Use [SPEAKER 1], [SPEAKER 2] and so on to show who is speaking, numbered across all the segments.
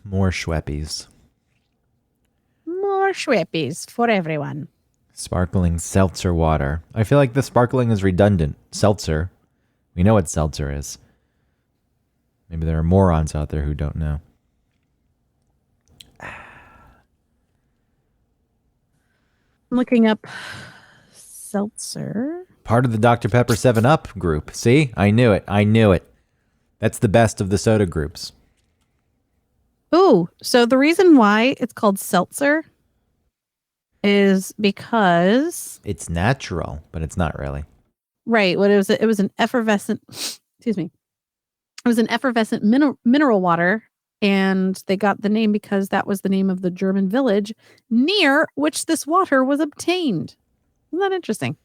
[SPEAKER 1] More Schweppies.
[SPEAKER 2] More Schweppies for everyone.
[SPEAKER 1] Sparkling seltzer water. I feel like the sparkling is redundant. Seltzer. We know what seltzer is. Maybe there are morons out there who don't know.
[SPEAKER 2] I'm looking up seltzer.
[SPEAKER 1] Part of the Dr. Pepper 7-Up group. See? I knew it. I knew it. That's the best of the soda groups.
[SPEAKER 2] Ooh, so the reason why it's called seltzer is because
[SPEAKER 1] it's natural, but it's not really.
[SPEAKER 2] Right. What it was an effervescent, excuse me. It was an effervescent mineral water, and they got the name because that was the name of the German village near which this water was obtained. Isn't that interesting?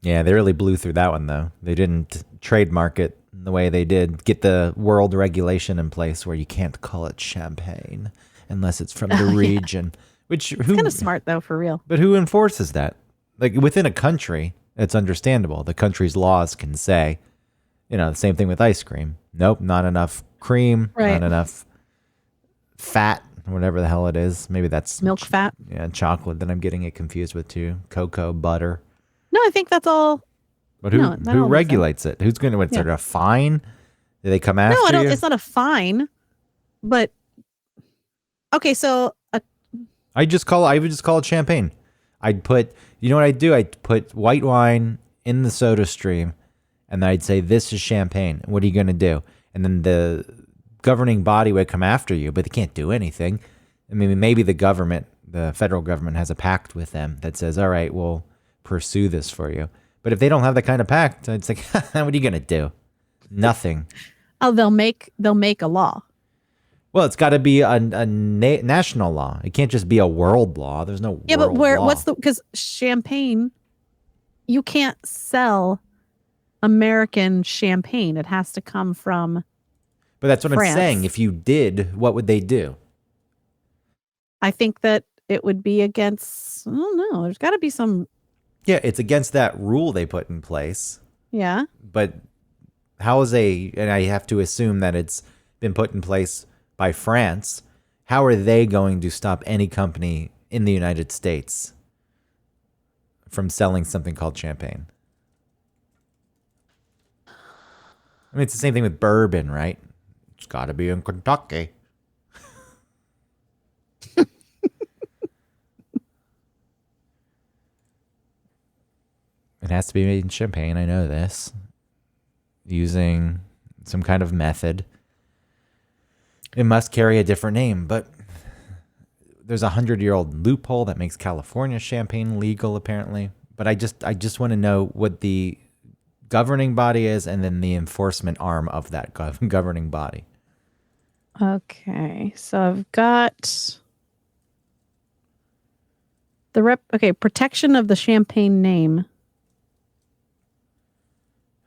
[SPEAKER 1] Yeah, they really blew through that one, though. They didn't trademark it the way they did. Get the world regulation in place where you can't call it champagne unless it's from the region. Yeah. Which
[SPEAKER 2] it's kind of smart, though, for real.
[SPEAKER 1] But who enforces that? Like, within a country, it's understandable. The country's laws can say, the same thing with ice cream. Nope, not enough cream, not enough fat, whatever the hell it is. Maybe that's
[SPEAKER 2] milk fat.
[SPEAKER 1] Yeah, chocolate that I'm getting it confused with, too. Cocoa, butter.
[SPEAKER 2] No, I think that's all.
[SPEAKER 1] But who regulates it? Who's going to, is there a fine? Do they come after you?
[SPEAKER 2] No, it's not a fine. But, okay, so.
[SPEAKER 1] I would just call it champagne. I'd put, you know what I'd do? I'd put white wine in the soda stream, and I'd say, this is champagne. What are you going to do? And then the governing body would come after you, but they can't do anything. I mean, maybe the federal government has a pact with them that says, all right, we'll pursue this for you. But if they don't have that kind of pact, it's like, what are you going to do? Nothing.
[SPEAKER 2] Oh, they'll make a law.
[SPEAKER 1] Well, it's got to be a national law. It can't just be a world law. There's no world law.
[SPEAKER 2] Because champagne, you can't sell American champagne. It has to come from
[SPEAKER 1] But that's what
[SPEAKER 2] France.
[SPEAKER 1] I'm saying. If you did, what would they do?
[SPEAKER 2] I think that it would be against, I don't know. There's got to be some.
[SPEAKER 1] Yeah, it's against that rule they put in place.
[SPEAKER 2] Yeah.
[SPEAKER 1] But and I have to assume that it's been put in place by France. How are they going to stop any company in the United States from selling something called champagne? I mean, it's the same thing with bourbon, right? It's got to be in Kentucky. It has to be made in Champagne. I know this. Using some kind of method. It must carry a different name, but there's a 100-year-old loophole that makes California champagne legal, apparently. But I just want to know what the governing body is and then the enforcement arm of that governing body.
[SPEAKER 2] Okay, so I've got protection of the champagne name.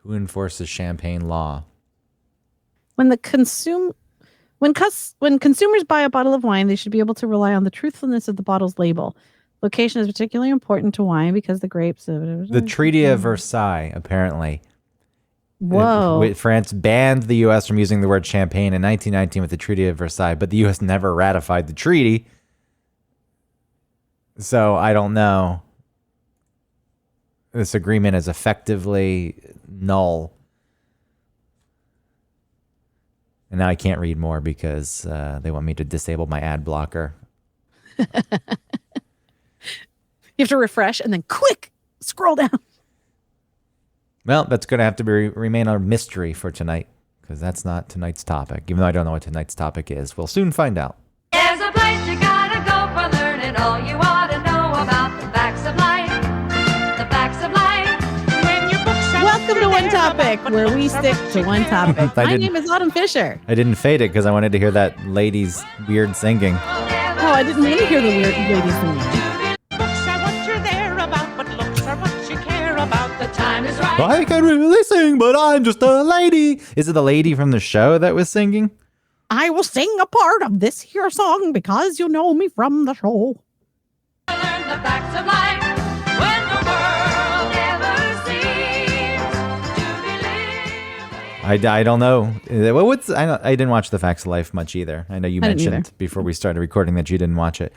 [SPEAKER 1] Who enforces champagne law?
[SPEAKER 2] When consumers buy a bottle of wine, they should be able to rely on the truthfulness of the bottle's label. Location is particularly important to wine because the grapes.
[SPEAKER 1] The Treaty of Versailles, apparently.
[SPEAKER 2] Whoa.
[SPEAKER 1] France banned the U.S. from using the word champagne in 1919 with the Treaty of Versailles, but the U.S. never ratified the treaty. So I don't know. This agreement is effectively null. And now I can't read more because they want me to disable my ad blocker.
[SPEAKER 2] You have to refresh and then quick scroll down.
[SPEAKER 1] Well, that's going to have to remain a mystery for tonight because that's not tonight's topic. Even though I don't know what tonight's topic is, we'll soon find out.
[SPEAKER 3] There's a place you gotta go for learning all you ought to know about the facts of life. The facts of life.
[SPEAKER 2] Welcome to One Topic, where we stick to one topic. My name is Autumn Fisher.
[SPEAKER 1] I didn't fade it because I wanted to hear that lady's weird singing.
[SPEAKER 2] Oh, I didn't want to hear the weird lady singing.
[SPEAKER 3] Books are what you're there about, but looks are what you care about. The time is right.
[SPEAKER 1] I can really sing, but I'm just a lady. Is it the lady from the show that was singing?
[SPEAKER 2] I will sing a part of this here song because you know me from the show.
[SPEAKER 3] Learn the facts of life when the world never seems to believe.
[SPEAKER 1] I don't know. I didn't watch The Facts of Life much either. I know you
[SPEAKER 2] I didn't
[SPEAKER 1] mentioned
[SPEAKER 2] either.
[SPEAKER 1] before we started recording that you didn't watch it.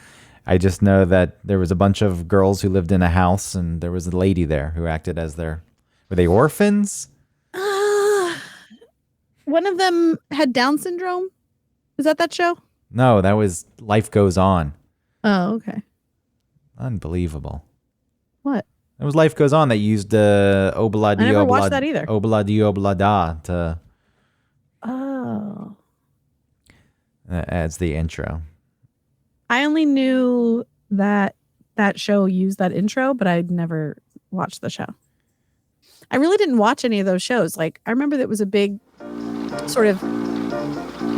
[SPEAKER 1] I just know that there was a bunch of girls who lived in a house, and there was a lady there who acted as were they orphans?
[SPEAKER 2] One of them had Down syndrome. Is that show?
[SPEAKER 1] No, that was Life Goes On.
[SPEAKER 2] Oh, okay.
[SPEAKER 1] Unbelievable.
[SPEAKER 2] What?
[SPEAKER 1] It was Life Goes On that used Obla Di
[SPEAKER 2] I never watched
[SPEAKER 1] Obla,
[SPEAKER 2] that either.
[SPEAKER 1] Obla Di Obla Da to
[SPEAKER 2] Oh.
[SPEAKER 1] as the intro.
[SPEAKER 2] I only knew that show used that intro, but I'd never watched the show. I really didn't watch any of those shows. Like, I remember there was a big sort of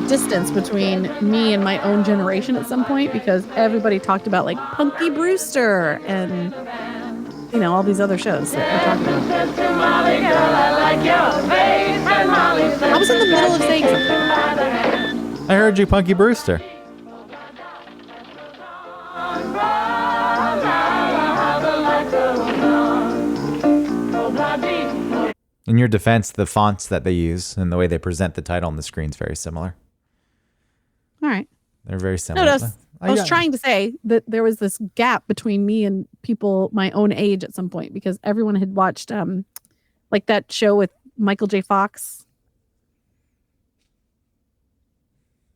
[SPEAKER 2] distance between me and my own generation at some point because everybody talked about like Punky Brewster and all these other shows that we're talking about. I was in the middle of saying something.
[SPEAKER 1] I heard you, Punky Brewster. In your defense, the fonts that they use and the way they present the title on the screen is very similar.
[SPEAKER 2] All right.
[SPEAKER 1] They're very similar.
[SPEAKER 2] No, I was trying to say that there was this gap between me and people my own age at some point because everyone had watched like that show with Michael J. Fox.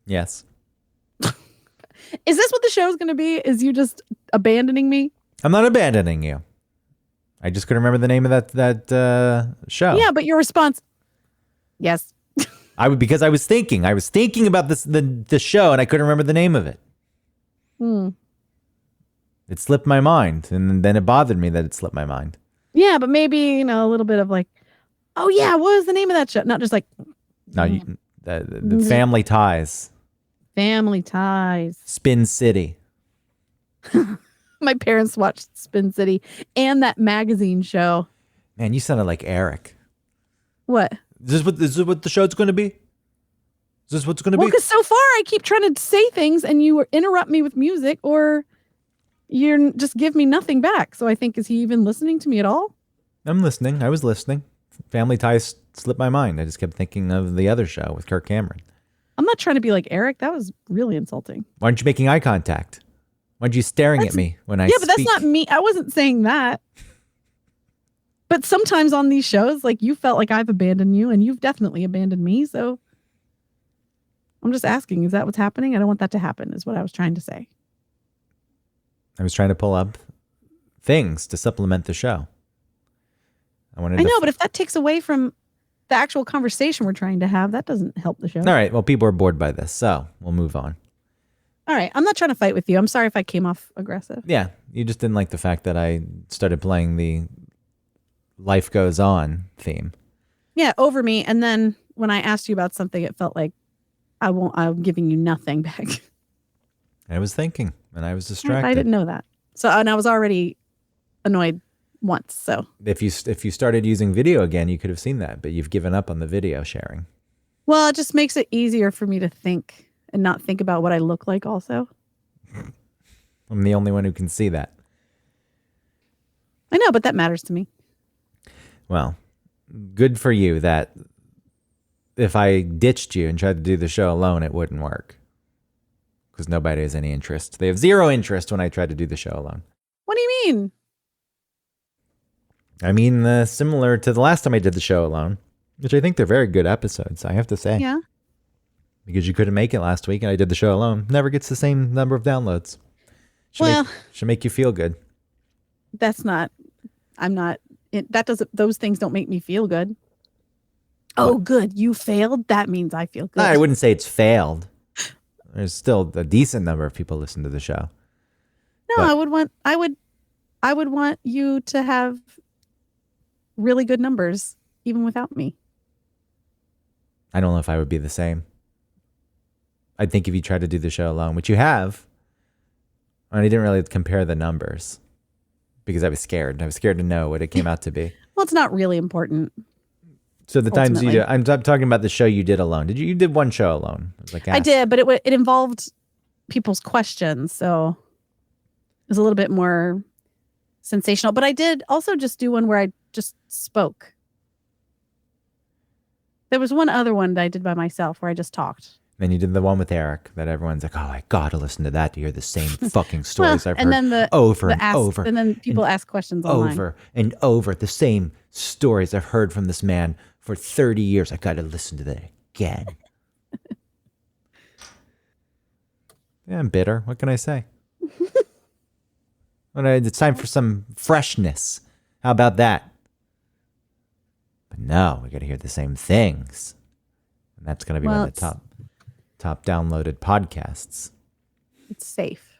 [SPEAKER 1] Yes.
[SPEAKER 2] Is this what the show is going to be? Is you just abandoning me?
[SPEAKER 1] I'm not abandoning you. I just couldn't remember the name of that show.
[SPEAKER 2] Yeah, but your response, yes.
[SPEAKER 1] Because I was thinking about the show, and I couldn't remember the name of it. It slipped my mind, and then it bothered me that it slipped my mind.
[SPEAKER 2] Yeah, but maybe a little bit of like, oh yeah, what was the name of that show? Not just like,
[SPEAKER 1] No, the Family Ties,
[SPEAKER 2] Family Ties.
[SPEAKER 1] Spin City.
[SPEAKER 2] My parents watched Spin City and that magazine show.
[SPEAKER 1] Man, you sounded like Eric.
[SPEAKER 2] What?
[SPEAKER 1] Is this what the show's going to be? Is this what's going to
[SPEAKER 2] Well,
[SPEAKER 1] be?
[SPEAKER 2] because so far I keep trying to say things and you interrupt me with music or you just give me nothing back. So I think, is he even listening to me at all?
[SPEAKER 1] I'm listening. I was listening. Family Ties slipped my mind. I just kept thinking of the other show with Kirk Cameron.
[SPEAKER 2] I'm not trying to be like Eric. That was really insulting.
[SPEAKER 1] Why aren't you making eye contact? Why aren't you staring at me when I speak?
[SPEAKER 2] Yeah, but that's not me. I wasn't saying that. But sometimes on these shows, like you felt like I've abandoned you and you've definitely abandoned me. So I'm just asking, is that what's happening? I don't want that to happen is what I was trying to say.
[SPEAKER 1] I was trying to pull up things to supplement the show. I
[SPEAKER 2] know, but if that takes away from the actual conversation we're trying to have, that doesn't help the show.
[SPEAKER 1] All right. Well, people are bored by this, so we'll move on.
[SPEAKER 2] All right. I'm not trying to fight with you. I'm sorry if I came off aggressive.
[SPEAKER 1] Yeah. You just didn't like the fact that I started playing the Life Goes On theme.
[SPEAKER 2] Yeah, over me. And then when I asked you about something, it felt like I'm giving you nothing back.
[SPEAKER 1] I was thinking, and I was distracted.
[SPEAKER 2] I didn't know that. So, and I was already annoyed once. So
[SPEAKER 1] if you started using video again, you could have seen that, but you've given up on the video sharing.
[SPEAKER 2] Well, it just makes it easier for me to think and not think about what I look like also.
[SPEAKER 1] I'm the only one who can see that.
[SPEAKER 2] I know, but that matters to me.
[SPEAKER 1] Well, good for you that if I ditched you and tried to do the show alone, it wouldn't work. Because nobody has any interest. They have zero interest when I try to do the show alone.
[SPEAKER 2] What do you mean?
[SPEAKER 1] I mean, similar to the last time I did the show alone, which I think they're very good episodes, I have to say.
[SPEAKER 2] Yeah.
[SPEAKER 1] Because you couldn't make it last week and I did the show alone. Never gets the same number of downloads. Should make you feel good.
[SPEAKER 2] Those things don't make me feel good. Oh, good. You failed. That means I feel good.
[SPEAKER 1] I wouldn't say it's failed. There's still a decent number of people listen to the show.
[SPEAKER 2] No,
[SPEAKER 1] but
[SPEAKER 2] I would want you to have really good numbers even without me.
[SPEAKER 1] I don't know if I would be the same. I think if you tried to do the show alone, which you have, and I didn't really compare the numbers because I was scared. I was scared to know what it came out to be.
[SPEAKER 2] Well, it's not really important.
[SPEAKER 1] So the times you do, I'm talking about the show you did alone. You did one show alone? It was like
[SPEAKER 2] I did, but it involved people's questions, so it was a little bit more sensational. But I did also just do one where I just spoke. There was one other one that I did by myself where I just talked.
[SPEAKER 1] Then you did the one with Eric that everyone's like, oh, I gotta listen to that to hear the same fucking stories I've
[SPEAKER 2] and
[SPEAKER 1] heard
[SPEAKER 2] then
[SPEAKER 1] over and over.
[SPEAKER 2] And then people ask questions online.
[SPEAKER 1] Over and over the same stories I've heard from this man for 30 years. I gotta listen to that again. Yeah, I'm bitter. What can I say? It's time for some freshness. How about that? But no, we got to hear the same things. And that's going to be one of the top downloaded podcasts.
[SPEAKER 2] It's safe.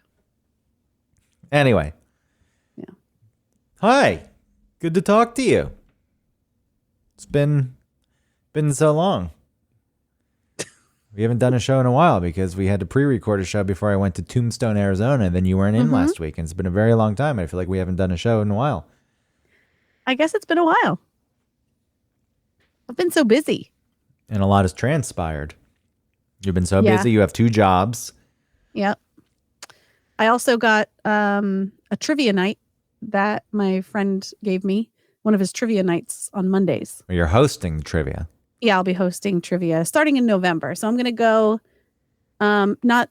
[SPEAKER 1] Anyway.
[SPEAKER 2] Yeah.
[SPEAKER 1] Hi. Good to talk to you. It's been so long. We haven't done a show in a while because we had to pre-record a show before I went to Tombstone, Arizona, and then you weren't in last week. And it's been a very long time. I feel like we haven't done a show in a while.
[SPEAKER 2] I guess it's been a while. I've been so busy.
[SPEAKER 1] And a lot has transpired. You've been so busy. You have 2 jobs.
[SPEAKER 2] Yep. I also got a trivia night that my friend gave me. One of his trivia nights on Mondays.
[SPEAKER 1] You're hosting the trivia.
[SPEAKER 2] Yeah, I'll be hosting trivia starting in November. So I'm going to go not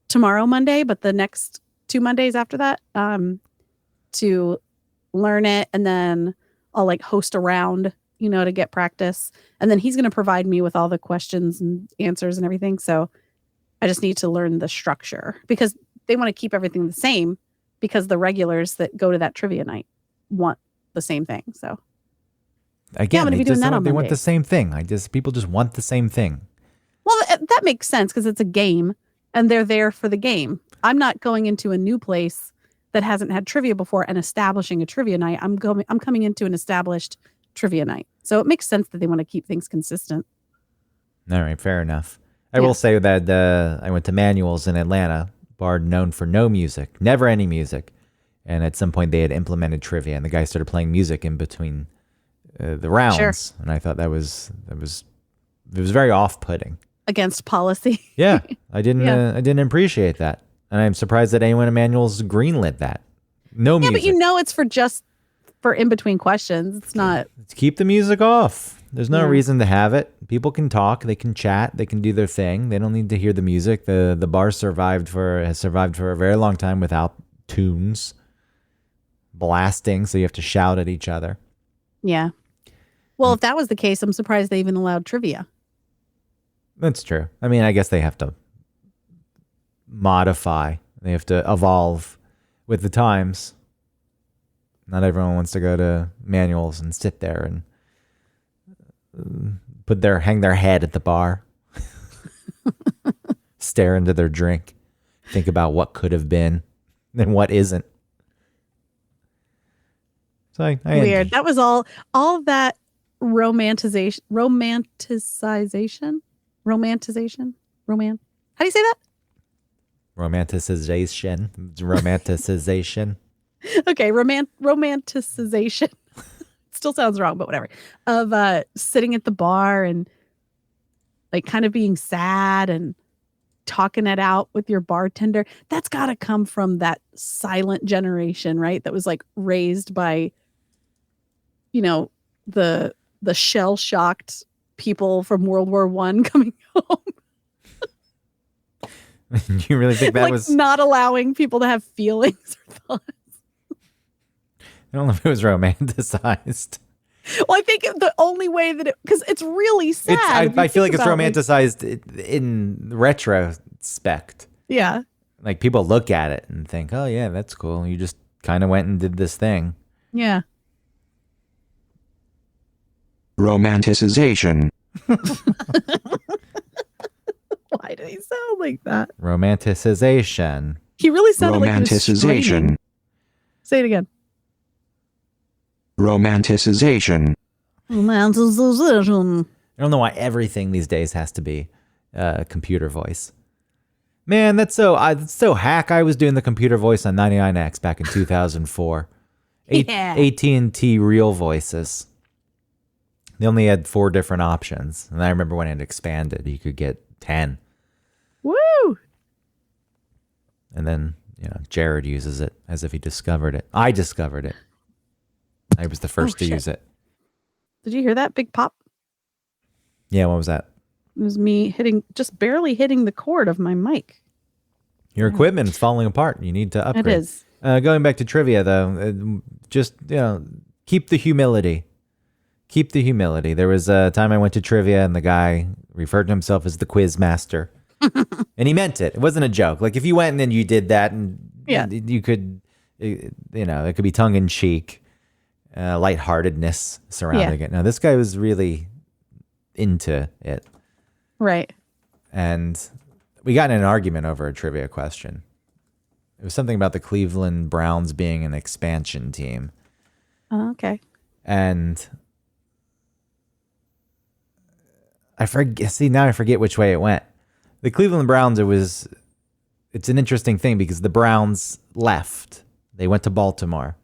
[SPEAKER 2] tomorrow Monday, but the next 2 Mondays after that to learn it. And then I'll like host a round, to get practice. And then he's going to provide me with all the questions and answers and everything. So I just need to learn the structure because they want to keep everything the same because the regulars that go to that trivia night want the same thing. So.
[SPEAKER 1] Again,
[SPEAKER 2] I'm going to be doing that on
[SPEAKER 1] they
[SPEAKER 2] Mondays.
[SPEAKER 1] want the same thing. People just want the same thing.
[SPEAKER 2] Well, that makes sense because it's a game and they're there for the game. I'm not going into a new place that hasn't had trivia before and establishing a trivia night. I'm coming into an established trivia night. So it makes sense that they want to keep things consistent.
[SPEAKER 1] All right, fair enough. I will say that I went to Manual's in Atlanta, bar known for no music, never any music. And at some point they had implemented trivia and the guy started playing music in between the rounds,
[SPEAKER 2] Sure.
[SPEAKER 1] And I thought it was very off-putting
[SPEAKER 2] Against policy.
[SPEAKER 1] Yeah, I didn't appreciate that, and I'm surprised that anyone at Manual's greenlit that. No music.
[SPEAKER 2] Yeah, but it's for in between questions. It's not.
[SPEAKER 1] Keep the music off. There's no reason to have it. People can talk, they can chat, they can do their thing. They don't need to hear the music. The bar has survived for a very long time without tunes blasting, so you have to shout at each other.
[SPEAKER 2] Yeah. Well, if that was the case, I'm surprised they even allowed trivia.
[SPEAKER 1] That's true. I mean, I guess they have to modify. They have to evolve with the times. Not everyone wants to go to Manual's and sit there and hang their head at the bar, stare into their drink, think about what could have been and what isn't. So I
[SPEAKER 2] Weird. That was all that romanticization. How do you say that?
[SPEAKER 1] Romanticization.
[SPEAKER 2] Okay, romanticization. Still sounds wrong, but whatever. Of sitting at the bar and like kind of being sad and talking it out with your bartender. That's got to come from that silent generation, right? That was like raised by, the shell-shocked people from World War I coming home.
[SPEAKER 1] You really think that
[SPEAKER 2] like
[SPEAKER 1] was
[SPEAKER 2] not allowing people to have feelings or thoughts?
[SPEAKER 1] I don't know if it was romanticized.
[SPEAKER 2] Well, I think the only way that because it's really sad.
[SPEAKER 1] I feel like it's romanticized in retrospect.
[SPEAKER 2] Yeah.
[SPEAKER 1] Like people look at it and think, oh yeah, that's cool. You just kind of went and did this thing.
[SPEAKER 2] Yeah.
[SPEAKER 4] Romanticization.
[SPEAKER 2] Why did he sound like that?
[SPEAKER 1] Romanticization.
[SPEAKER 2] He really sounded like he was
[SPEAKER 4] Romanticization.
[SPEAKER 2] screaming. Say it again.
[SPEAKER 4] Romanticization.
[SPEAKER 2] Romanticization.
[SPEAKER 1] I don't know why everything these days has to be computer voice. Man, that's so hack. I was doing the computer voice on 99X back in 2004.
[SPEAKER 2] Yeah.
[SPEAKER 1] AT&T Real Voices. They only had 4 different options. And I remember when it expanded, you could get 10.
[SPEAKER 2] Woo!
[SPEAKER 1] And then, Jared uses it as if he discovered it. I discovered it. I was the first to
[SPEAKER 2] shit.
[SPEAKER 1] use it.
[SPEAKER 2] Did you hear that? Big pop.
[SPEAKER 1] Yeah, what was that?
[SPEAKER 2] It was me just barely hitting the cord of my mic.
[SPEAKER 1] Your equipment is falling apart. You need to upgrade.
[SPEAKER 2] It is.
[SPEAKER 1] Going back to trivia, though, just, keep the humility. Keep the humility. There was a time I went to trivia and the guy referred to himself as the quiz master. And he meant it. It wasn't a joke. Like if you went and then you did that and you could, it could be tongue in cheek, lightheartedness surrounding it. Now, this guy was really into it.
[SPEAKER 2] Right.
[SPEAKER 1] And we got in an argument over a trivia question. It was something about the Cleveland Browns being an expansion team.
[SPEAKER 2] Oh, okay.
[SPEAKER 1] And I forget which way it went. The Cleveland Browns, it's an interesting thing because the Browns left. They went to Baltimore.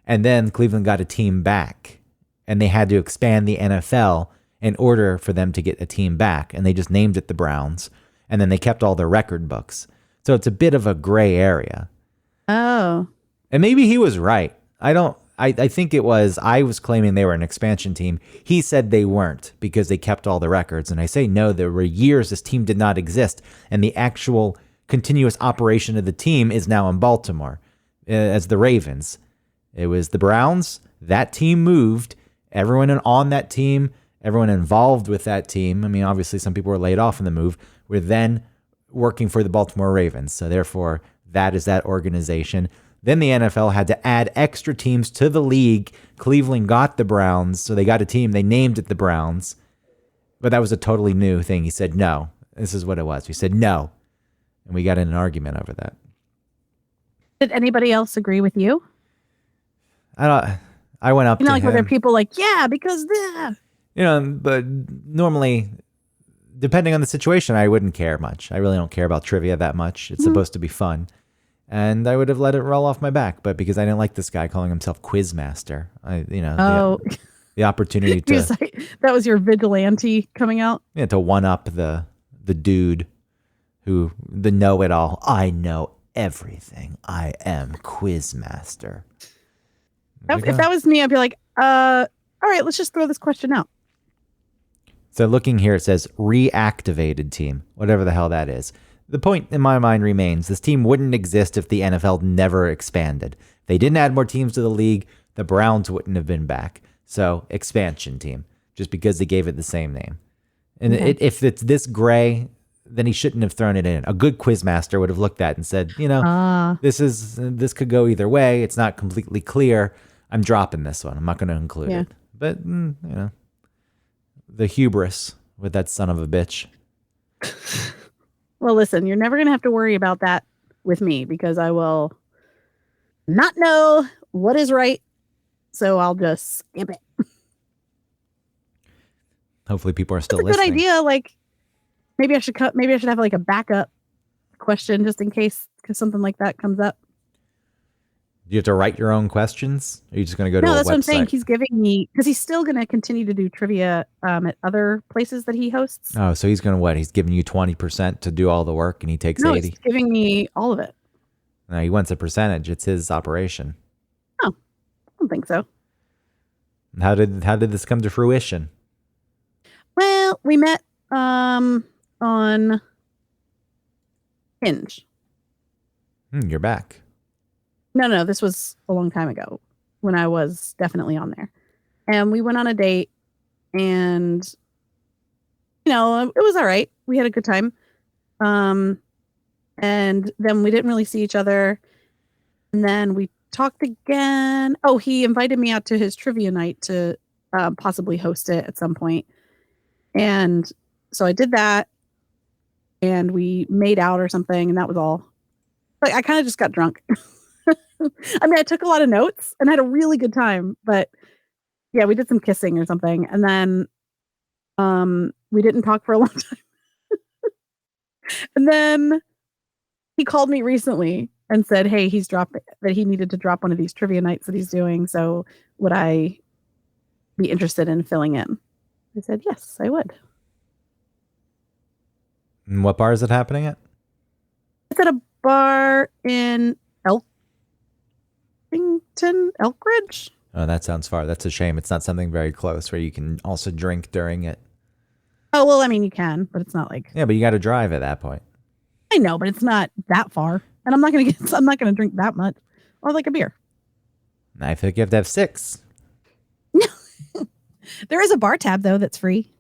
[SPEAKER 1] And then Cleveland got a team back. And they had to expand the NFL in order for them to get a team back. And they just named it the Browns. And then they kept all their record books. So it's a bit of a gray area.
[SPEAKER 2] Oh.
[SPEAKER 1] And maybe he was right. I think I was claiming they were an expansion team. He said they weren't because they kept all the records. And I say, no, there were years this team did not exist. And the actual continuous operation of the team is now in Baltimore as the Ravens. It was the Browns. That team moved. Everyone on that team, everyone involved with that team, I mean, obviously some people were laid off in the move, were then working for the Baltimore Ravens. So therefore, that is that organization. Then the NFL had to add extra teams to the league. Cleveland got the Browns, so they got a team. They named it the Browns. But that was a totally new thing. He said, no, this is what it was. We said, no. And we got in an argument over that.
[SPEAKER 2] Did anybody else agree with you?
[SPEAKER 1] I went up to
[SPEAKER 2] like
[SPEAKER 1] him.
[SPEAKER 2] were there people like, yeah, because
[SPEAKER 1] but normally, depending on the situation, I wouldn't care much. I really don't care about trivia that much. It's supposed to be fun. And I would have let it roll off my back, but because I didn't like this guy calling himself Quizmaster, the opportunity to
[SPEAKER 2] that was your vigilante coming out.
[SPEAKER 1] Yeah, to one up the dude who the know-it-all. I know everything. I am Quizmaster.
[SPEAKER 2] If that was me, I'd be like, all right, let's just throw this question out.
[SPEAKER 1] So looking here, it says reactivated team, whatever the hell that is. The point in my mind remains this team wouldn't exist if the NFL never expanded. If they didn't add more teams to the league, the Browns wouldn't have been back. So expansion team, just because they gave it the same name. And if it's this gray, then he shouldn't have thrown it in. A good quizmaster would have looked at it and said, this could go either way. It's not completely clear. I'm dropping this one. I'm not going to include it. But, the hubris with that son of a bitch.
[SPEAKER 2] Well, listen, you're never going to have to worry about that with me because I will not know what is right. So I'll just skip it.
[SPEAKER 1] Hopefully people are still
[SPEAKER 2] That's a
[SPEAKER 1] listening.
[SPEAKER 2] good idea. Like maybe I should have like a backup question just in case something like that comes up.
[SPEAKER 1] Do you have to write your own questions? Or are you just going to go to a website?
[SPEAKER 2] No, that's what I'm saying. He's giving me, because he's still going to continue to do trivia at other places that he hosts.
[SPEAKER 1] Oh, so he's going to what? He's giving you 20% to do all the work and he takes 80?
[SPEAKER 2] He's giving me all of it.
[SPEAKER 1] No, he wants a percentage. It's his operation.
[SPEAKER 2] Oh, I don't think so.
[SPEAKER 1] How did this come to fruition?
[SPEAKER 2] Well, we met on Hinge.
[SPEAKER 1] You're back.
[SPEAKER 2] No, this was a long time ago when I was definitely on there. And we went on a date and, it was all right. We had a good time. And then we didn't really see each other. And then we talked again. Oh, he invited me out to his trivia night to possibly host it at some point. And so I did that and we made out or something. And that was all. Like, I kind of just got drunk. I mean, I took a lot of notes and had a really good time, but yeah, we did some kissing or something. And then we didn't talk for a long time. And then he called me recently and said, hey, that he needed to drop one of these trivia nights that he's doing. So would I be interested in filling in? I said, yes, I would.
[SPEAKER 1] And what bar is it happening at?
[SPEAKER 2] It's at a bar in Elkridge.
[SPEAKER 1] Oh, that sounds far. That's a shame. It's not something very close where you can also drink during it.
[SPEAKER 2] Oh, well, I mean, you can, but it's not like,
[SPEAKER 1] Yeah, but you got to drive at that point.
[SPEAKER 2] I know, but it's not that far. And I'm not going to drink that much or like a beer.
[SPEAKER 1] I think you have to have 6.
[SPEAKER 2] There is a bar tab though. That's free.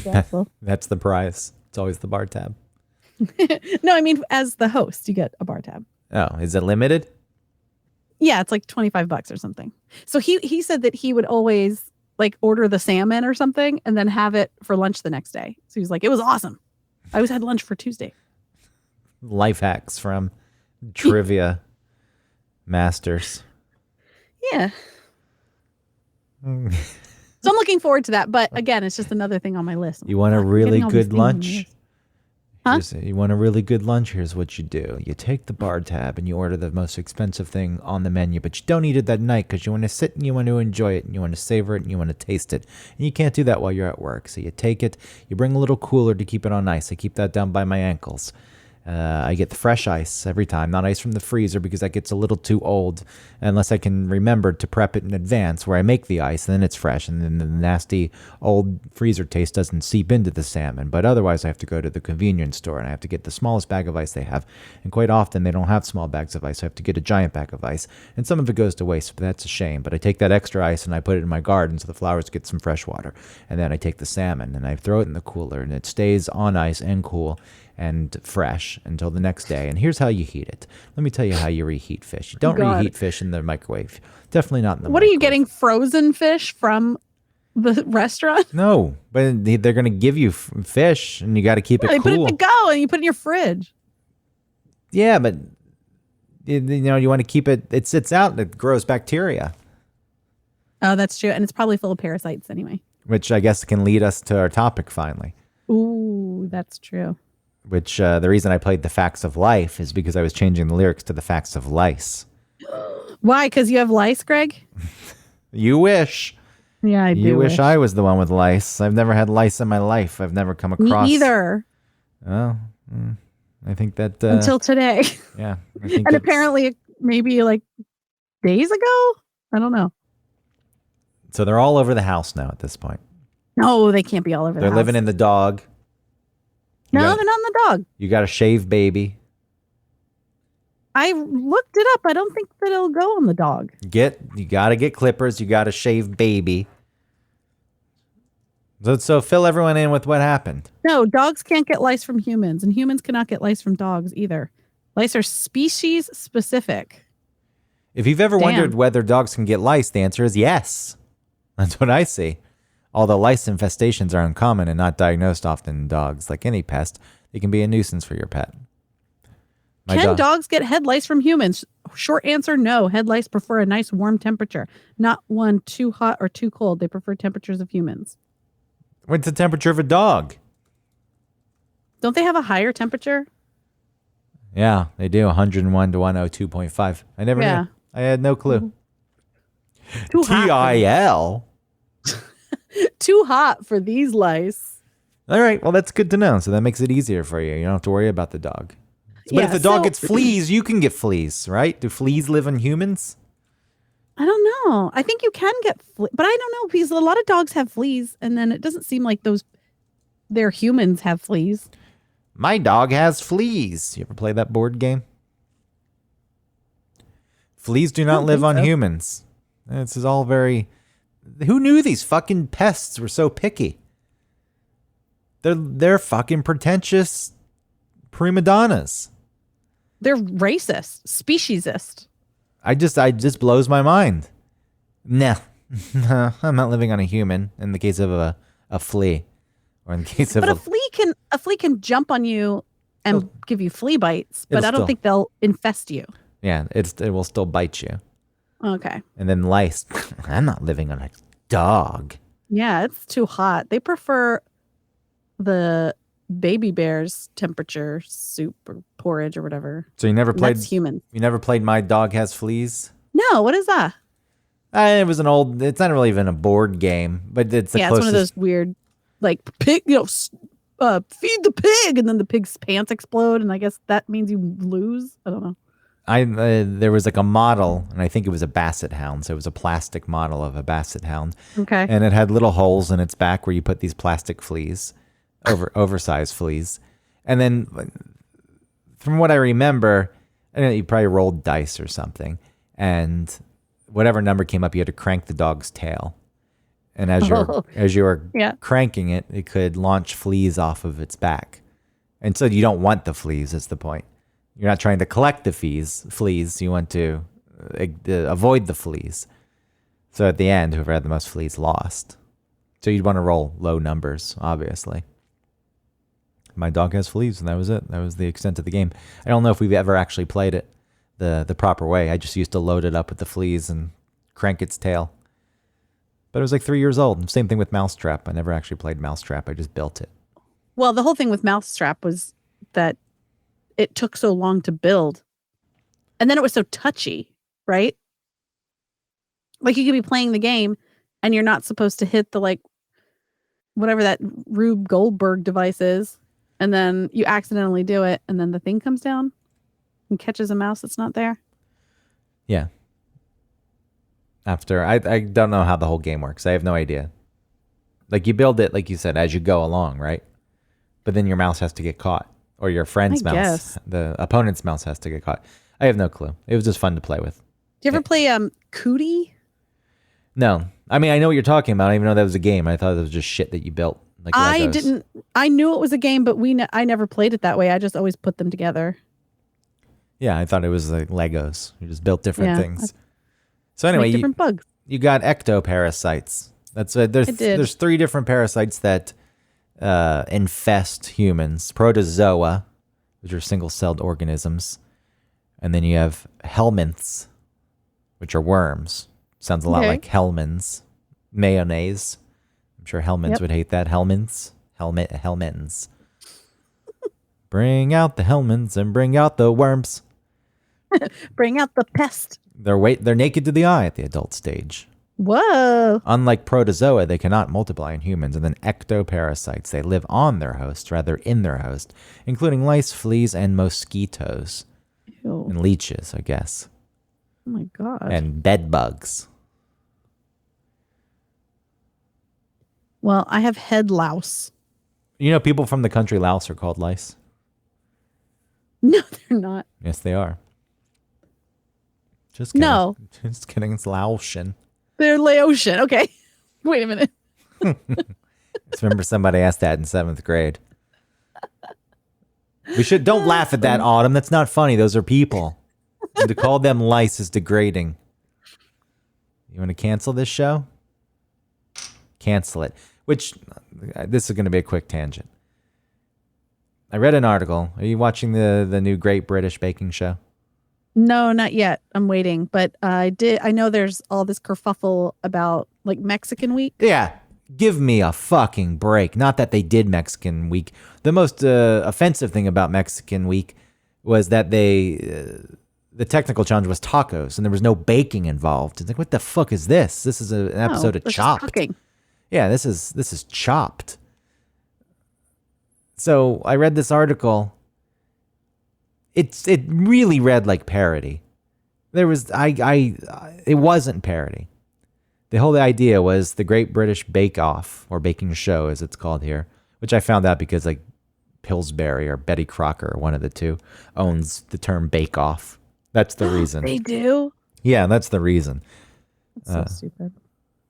[SPEAKER 2] Yeah, well.
[SPEAKER 1] That's the prize. It's always the bar tab.
[SPEAKER 2] No, I mean, as the host, you get a bar tab.
[SPEAKER 1] Oh, is it limited?
[SPEAKER 2] Yeah, it's like $25 or something. So he said that he would always like order the salmon or something and then have it for lunch the next day. So he was like, it was awesome. I always had lunch for Tuesday.
[SPEAKER 1] Life hacks from trivia masters.
[SPEAKER 2] Yeah. So I'm looking forward to that. But again, it's just another thing on my list.
[SPEAKER 1] You want a really good lunch?
[SPEAKER 2] Huh?
[SPEAKER 1] You want a really good lunch? Here's what you do. You take the bar tab and you order the most expensive thing on the menu, but you don't eat it that night because you want to sit and you want to enjoy it and you want to savor it and you want to taste it. And you can't do that while you're at work. So you take it, you bring a little cooler to keep it on ice. I keep that down by my ankles. I get the fresh ice every time, not ice from the freezer because that gets a little too old unless I can remember to prep it in advance where I make the ice and then it's fresh and then the nasty old freezer taste doesn't seep into the salmon. But otherwise I have to go to the convenience store and I have to get the smallest bag of ice they have. And quite often they don't have small bags of ice. So I have to get a giant bag of ice and some of it goes to waste, but that's a shame. But I take that extra ice and I put it in my garden so the flowers get some fresh water. And then I take the salmon and I throw it in the cooler and it stays on ice and cool and fresh until the next day. And here's how you heat it. Let me tell you how you reheat fish. You don't reheat fish in the microwave. Definitely not in the microwave.
[SPEAKER 2] What are you getting, frozen fish from the restaurant?
[SPEAKER 1] No, but they're going to give you fish and you got to keep it
[SPEAKER 2] They
[SPEAKER 1] cool.
[SPEAKER 2] put it to go and you put it in your fridge.
[SPEAKER 1] Yeah, but you want to keep it, it sits out and it grows bacteria.
[SPEAKER 2] Oh, that's true. And it's probably full of parasites anyway.
[SPEAKER 1] Which I guess can lead us to our topic finally.
[SPEAKER 2] Ooh, that's true.
[SPEAKER 1] Which the reason I played the Facts of Life is because I was changing the lyrics to the Facts of Lice.
[SPEAKER 2] Why? Because you have lice, Greg?
[SPEAKER 1] You wish.
[SPEAKER 2] Yeah, I do.
[SPEAKER 1] You wish I was the one with lice. I've never had lice in my life. I've never come across.
[SPEAKER 2] Me either.
[SPEAKER 1] Oh, I think that
[SPEAKER 2] Until today.
[SPEAKER 1] Yeah, I think
[SPEAKER 2] And apparently, maybe like days ago. I don't know.
[SPEAKER 1] So they're all over the house now at this point.
[SPEAKER 2] No, they can't be all over the
[SPEAKER 1] They're
[SPEAKER 2] house.
[SPEAKER 1] living in the dog.
[SPEAKER 2] No, they're not in the dog.
[SPEAKER 1] You got a shave baby.
[SPEAKER 2] I looked it up. I don't think that it'll go on the dog.
[SPEAKER 1] You got to get clippers. You got to shave baby. So fill everyone in with what happened.
[SPEAKER 2] No, dogs can't get lice from humans, and humans cannot get lice from dogs either. Lice are species specific.
[SPEAKER 1] If you've ever wondered whether dogs can get lice, the answer is yes. That's what I see. Although lice infestations are uncommon and not diagnosed often in dogs, like any pest, they can be a nuisance for your pet.
[SPEAKER 2] Can dogs get head lice from humans? Short answer, no. Head lice prefer a nice warm temperature, not one too hot or too cold. They prefer temperatures of humans.
[SPEAKER 1] What's the temperature of a dog?
[SPEAKER 2] Don't they have a higher temperature?
[SPEAKER 1] Yeah, they do. 101 to 102.5. I never knew. I had no clue.
[SPEAKER 2] Too hot.
[SPEAKER 1] TIL?
[SPEAKER 2] Too hot for these lice.
[SPEAKER 1] All right. Well, that's good to know. So that makes it easier for you. You don't have to worry about the dog. But if the dog gets fleas, you can get fleas, right? Do fleas live in humans?
[SPEAKER 2] I don't know. I think you can get fleas, but I don't know because a lot of dogs have fleas, and then it doesn't seem like their humans have fleas.
[SPEAKER 1] My dog has fleas. You ever play that board game? Fleas do not live on humans. This is all very... Who knew these fucking pests were so picky? They're fucking pretentious prima donnas.
[SPEAKER 2] They're racist, speciesist.
[SPEAKER 1] I just blows my mind. Nah, I'm not living on a human in the case of a flea, or in the case of
[SPEAKER 2] a flea can jump on you and give you flea bites, but I don't think they'll infest you.
[SPEAKER 1] Yeah, it will still bite you.
[SPEAKER 2] Okay.
[SPEAKER 1] And then lice. I'm not living on a dog.
[SPEAKER 2] Yeah, it's too hot. They prefer the baby bear's temperature soup or porridge or whatever.
[SPEAKER 1] So you never played...
[SPEAKER 2] That's human.
[SPEAKER 1] You never played My Dog Has Fleas?
[SPEAKER 2] No, what is that?
[SPEAKER 1] It was an old... It's not really even a board game, but it's the closest...
[SPEAKER 2] it's one of those weird, like, pig, feed the pig, and then the pig's pants explode, and I guess that means you lose. I don't know.
[SPEAKER 1] There was like a model, and I think it was a basset hound. So it was a plastic model of a basset hound.
[SPEAKER 2] Okay.
[SPEAKER 1] And it had little holes in its back where you put these plastic fleas. oversized fleas. And then from what I remember, I don't know, you probably rolled dice or something, and whatever number came up, you had to crank the dog's tail. And as you were
[SPEAKER 2] Yeah.
[SPEAKER 1] cranking it, it could launch fleas off of its back. And so you don't want the fleas, is the point. You're not trying to collect the fleas. You want to avoid the fleas. So at the end, whoever had the most fleas lost. So you'd want to roll low numbers, obviously. My dog has fleas, and that was it. That was the extent of the game. I don't know if we've ever actually played it the proper way. I just used to load it up with the fleas and crank its tail. But it was like 3 years old. Same thing with Mousetrap. I never actually played Mousetrap. I just built it.
[SPEAKER 2] Well, the whole thing with Mousetrap was that it took so long to build. And then it was so touchy, right? Like you could be playing the game and you're not supposed to hit the whatever that Rube Goldberg device is. And then you accidentally do it. And then the thing comes down and catches a mouse that's not there.
[SPEAKER 1] Yeah. After, I don't know how the whole game works. I have no idea. Like you build it, like you said, as you go along, right? But then your mouse has to get caught. Or your friend's mouse, the opponent's mouse has to get caught. I have no clue. It was just fun to play with.
[SPEAKER 2] Do you ever play Cootie?
[SPEAKER 1] No. I mean, I know what you're talking about. I didn't even know that was a game. I thought it was just shit that you built. Like
[SPEAKER 2] I
[SPEAKER 1] Legos.
[SPEAKER 2] didn't. I knew it was a game, but I never played it that way. I just always put them together.
[SPEAKER 1] Yeah, I thought it was like Legos. You just built different things. So
[SPEAKER 2] Make
[SPEAKER 1] anyway,
[SPEAKER 2] different bugs.
[SPEAKER 1] you got ectoparasites. That's there's 3 different parasites that infest humans. Protozoa, which are single-celled organisms. And then you have helminths, which are worms. Sounds a lot like Hellman's mayonnaise. I'm sure Hellman's would hate that. Hellman's. Bring out the Hellmans and bring out the worms.
[SPEAKER 2] Bring out the pest.
[SPEAKER 1] They're naked to the eye at the adult stage.
[SPEAKER 2] Whoa.
[SPEAKER 1] Unlike protozoa, they cannot multiply in humans. And then ectoparasites, they live on their host rather in their host, including lice, fleas, and mosquitoes.
[SPEAKER 2] Ew.
[SPEAKER 1] And leeches, I guess.
[SPEAKER 2] Oh my God.
[SPEAKER 1] And bed bugs.
[SPEAKER 2] Well, I have head louse.
[SPEAKER 1] You know, people from the country Laos are called lice.
[SPEAKER 2] No, they're not.
[SPEAKER 1] Yes, they are. Just kidding.
[SPEAKER 2] No.
[SPEAKER 1] Just kidding. It's Laotian.
[SPEAKER 2] They're Laotian. Okay. Wait a minute.
[SPEAKER 1] Just remember somebody asked that in 7th grade. Don't laugh at that, Autumn. That's not funny. Those are people. And to call them lice is degrading. You want to cancel this show? Cancel it. This is going to be a quick tangent. I read an article. Are you watching the new Great British Baking Show?
[SPEAKER 2] No, not yet. I'm waiting. But I know there's all this kerfuffle about Mexican week.
[SPEAKER 1] Yeah. Give me a fucking break. Not that they did Mexican week. The most offensive thing about Mexican week was that the technical challenge was tacos and there was no baking involved. It's like, what the fuck is this? This is an episode of Chopped. Yeah, this is Chopped. So I read this article. It really read like parody. It wasn't parody. The whole idea was the Great British Bake Off, or Baking Show as it's called here, which I found out because Pillsbury or Betty Crocker, one of the two, owns the term Bake Off. That's the reason.
[SPEAKER 2] They do?
[SPEAKER 1] Yeah, that's the reason.
[SPEAKER 2] That's so stupid.